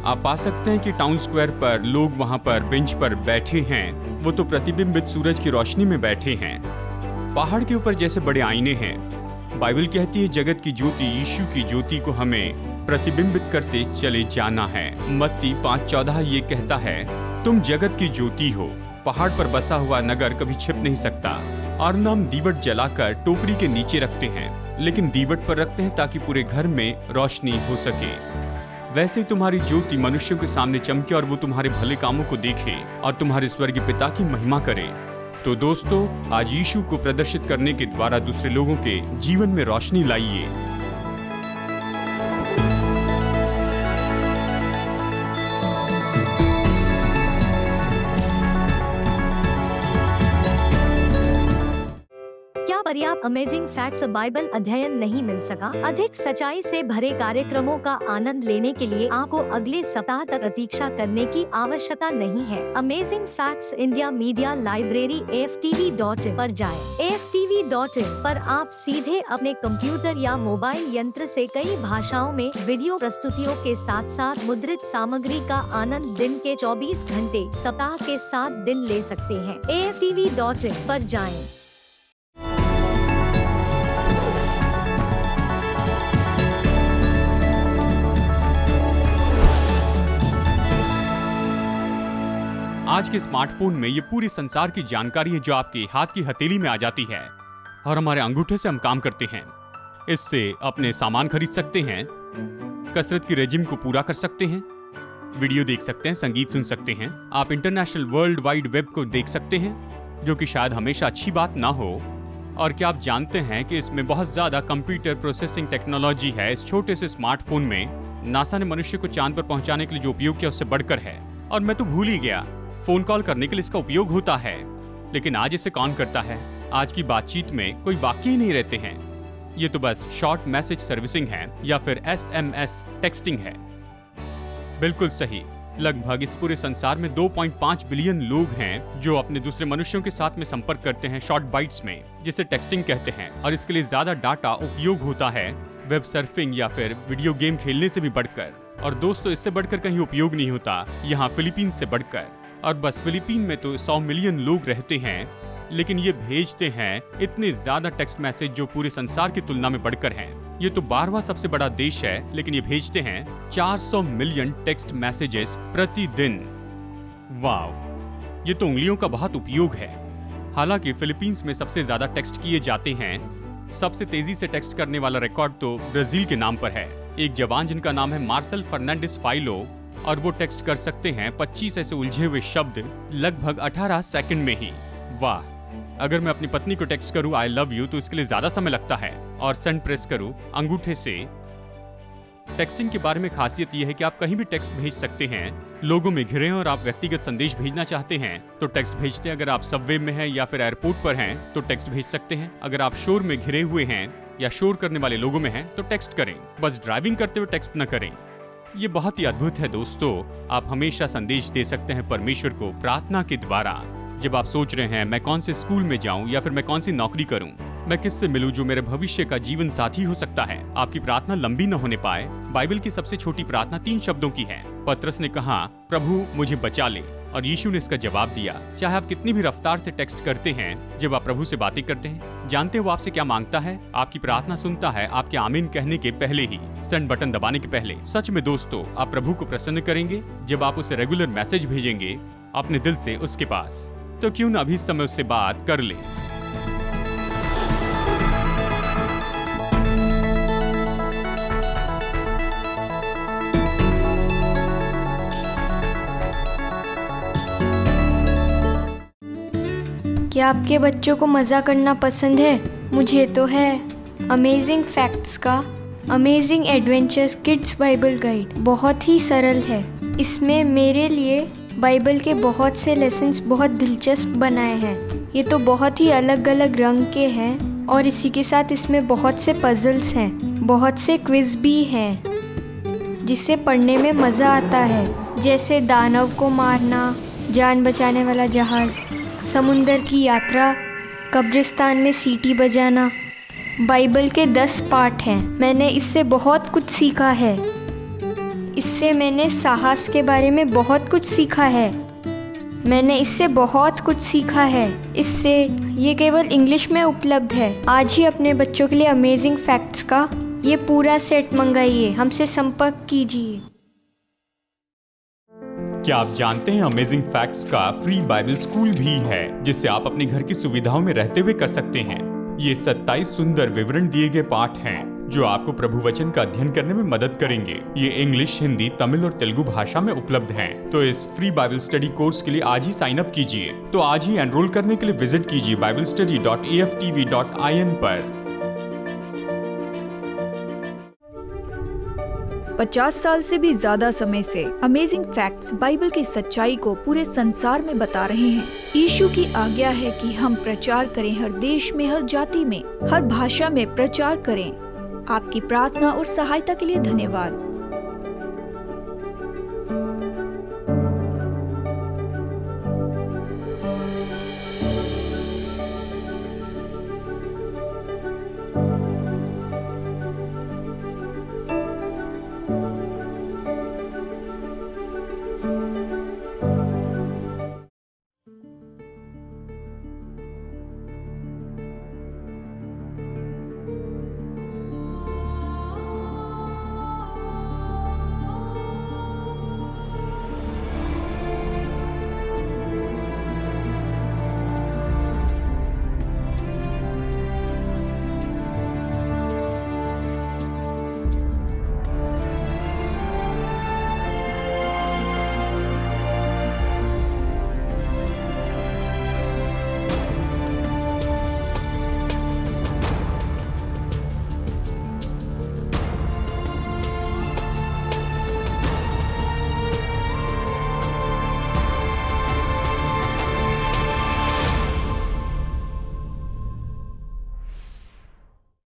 आप पा सकते हैं कि टाउन स्क्वायर पर लोग वहां पर बेंच पर बैठे हैं, वो तो प्रतिबिंबित सूरज की रोशनी में बैठे हैं। पहाड़ के ऊपर जैसे बड़े आईने हैं। बाइबल कहती है जगत की ज्योति यीशु की ज्योति को हमें प्रतिबिंबित करते चले जाना है। मत्ती 5:14 ये कहता है, तुम जगत की ज्योति हो। पहाड़ पर बसा हुआ नगर कभी छिप नहीं सकता। और न हम दीवट जलाकर टोकरी के नीचे रखते हैं, लेकिन दीवट पर रखते हैं ताकि पूरे घर में रोशनी हो सके। वैसे तुम्हारी ज्योति मनुष्यों के सामने चमके और वो तुम्हारे भले कामों को देखे और तुम्हारे स्वर्गीय पिता की महिमा करे। तो दोस्तों, आज यीशु को प्रदर्शित करने के द्वारा दूसरे लोगों के जीवन में रोशनी लाइए। पर्याप्त अमेजिंग फैक्ट्स बाइबल अध्ययन नहीं मिल सका? अधिक सच्चाई से भरे कार्यक्रमों का आनंद लेने के लिए आपको अगले सप्ताह तक प्रतीक्षा करने की आवश्यकता नहीं है। Amazing facts India media library AFTV.in पर जाएं। AFTV.in पर आप सीधे अपने कंप्यूटर या मोबाइल यंत्र से कई भाषाओं में वीडियो प्रस्तुतियों के साथ साथ मुद्रित सामग्री का आनंद दिन के 24 घंटे सप्ताह के 7 दिन ले सकते हैं। AFTV.in पर जाएं। आज के स्मार्टफोन में ये पूरे संसार की जानकारी है जो आपके हाथ की हथेली में आ जाती है और हमारे अंगूठे से हम काम करते हैं। इससे अपने सामान खरीद सकते हैं, कसरत की रेजिम को पूरा कर सकते हैं, वीडियो देख सकते हैं, संगीत सुन सकते हैं। आप इंटरनेशनल वर्ल्ड वाइड वेब को देख सकते हैं, जो कि शायद हमेशा अच्छी बात ना हो। और क्या आप जानते हैं कि इसमें बहुत ज्यादा कंप्यूटर प्रोसेसिंग टेक्नोलॉजी है। इस छोटे से स्मार्टफोन में नासा ने मनुष्य को चांद पर पहुंचाने के लिए जो उपयोग किया उससे बढ़कर है। और मैं तो भूल ही गया, फोन कॉल करने के लिए इसका उपयोग होता है, लेकिन आज इसे कौन करता है? आज की बातचीत में कोई वाक्य ही नहीं रहते हैं। ये तो बस शॉर्ट मैसेज सर्विसिंग है या फिर SMS टेक्सटिंग है। बिल्कुल सही। लगभग इस पूरे संसार में 2.5 बिलियन लोग हैं जो अपने दूसरे मनुष्यों के साथ में संपर्क करते हैं शॉर्ट बाइट्स में, जिसे टेक्सटिंग कहते हैं। और इसके लिए ज्यादा डाटा उपयोग होता है वेब सर्फिंग या फिर वीडियो गेम खेलने से भी बढ़कर। और दोस्तों, इससे बढ़कर कहीं उपयोग नहीं होता यहाँ फिलीपींस से बढ़कर। और बस फिलीपीन में तो 100 मिलियन लोग रहते हैं, लेकिन ये भेजते हैं इतने ज्यादा टेक्स्ट मैसेज जो पूरे संसार की तुलना में बढ़कर हैं। ये तो 12वां सबसे बड़ा देश है, लेकिन ये भेजते हैं 400 मिलियन टेक्स्ट मैसेजेस प्रतिदिन। वाव, ये तो उंगलियों का बहुत उपयोग है। हालांकि फिलीपींस में सबसे ज्यादा टेक्स्ट किए जाते हैं। सबसे तेजी से टेक्स्ट करने वाला रिकॉर्ड तो ब्राजील के नाम पर है। एक जवान जिनका नाम है मार्सेल फर्नांडिस फाइलो, और वो टेक्स्ट कर सकते हैं 25 ऐसे उलझे हुए शब्द लगभग 18 सेकंड में ही। वाह! अगर मैं अपनी पत्नी को टेक्स्ट करूं आई लव यू तो इसके लिए ज्यादा समय लगता है, और सेंड प्रेस करूं अंगूठे से। टेक्सटिंग के बारे में खासियत यह है कि आप कहीं भी टेक्स्ट भेज सकते हैं। लोगों में घिरे हैं और आप व्यक्तिगत संदेश भेजना चाहते हैं तो टेक्स्ट भेजते हैं। अगर आप सबवे में हैं या फिर एयरपोर्ट पर हैं तो टेक्स्ट भेज सकते हैं। अगर आप शोर में घिरे हुए हैं या शोर करने वाले लोगों में हैं तो टेक्स्ट करें। बस ड्राइविंग करते हुए टेक्स्ट न करें। ये बहुत ही अद्भुत है दोस्तों। आप हमेशा संदेश दे सकते हैं परमेश्वर को प्रार्थना के द्वारा। जब आप सोच रहे हैं मैं कौन से स्कूल में जाऊं या फिर मैं कौन सी नौकरी करूं, मैं किससे मिलूं जो मेरे भविष्य का जीवन साथी हो सकता है, आपकी प्रार्थना लंबी न होने पाए। बाइबल की सबसे छोटी प्रार्थना 3 शब्दों की है। पतरस ने कहा, प्रभु मुझे बचा ले, और यीशु ने इसका जवाब दिया। चाहे आप कितनी भी रफ्तार से टेक्स्ट करते हैं, जब आप प्रभु से बातें करते हैं, जानते हो वो आपसे क्या मांगता है? आपकी प्रार्थना सुनता है आपके आमीन कहने के पहले ही, सेंड बटन दबाने के पहले। सच में दोस्तों, आप प्रभु को प्रसन्न करेंगे जब आप उसे रेगुलर मैसेज भेजेंगे अपने दिल से उसके पास। तो क्यों न अभी इस समय उससे बात कर ले। क्या आपके बच्चों को मज़ा करना पसंद है? मुझे तो है। अमेजिंग फैक्ट्स का amazing adventures kids Bible guide बहुत ही सरल है। इसमें मेरे लिए बाइबल के बहुत से लेसन्स बहुत दिलचस्प बनाए हैं। ये तो बहुत ही अलग अलग रंग के हैं और इसी के साथ इसमें बहुत से पजल्स हैं, बहुत से क्विज भी हैं जिससे पढ़ने में मज़ा आता है, जैसे दानव को मारना, जान बचाने वाला जहाज़, समुंदर की यात्रा, कब्रिस्तान में सीटी बजाना। बाइबल के 10 पार्ट हैं। मैंने इससे बहुत कुछ सीखा है। इससे मैंने साहस के बारे में बहुत कुछ सीखा है। मैंने इससे बहुत कुछ सीखा है। इससे ये केवल इंग्लिश में उपलब्ध है। आज ही अपने बच्चों के लिए अमेजिंग फैक्ट्स का ये पूरा सेट मंगाइए। हमसे संपर्क कीजिए। क्या आप जानते हैं अमेजिंग फैक्ट्स का फ्री बाइबल स्कूल भी है, जिससे आप अपने घर की सुविधाओं में रहते हुए कर सकते हैं। ये 27 सुंदर विवरण दिए गए पाठ हैं जो आपको प्रभु वचन का अध्ययन करने में मदद करेंगे। ये इंग्लिश, हिंदी, तमिल और तेलुगु भाषा में उपलब्ध हैं। तो इस फ्री बाइबल स्टडी कोर्स के लिए आज ही साइन अप कीजिए। तो आज ही एनरोल करने के लिए विजिट कीजिए biblestudy.aftv.in पर। 50 साल से भी ज्यादा समय से अमेजिंग फैक्ट्स बाइबल की सच्चाई को पूरे संसार में बता रहे हैं। यीशु की आज्ञा है कि हम प्रचार करें, हर देश में, हर जाति में, हर भाषा में प्रचार करें। आपकी प्रार्थना और सहायता के लिए धन्यवाद।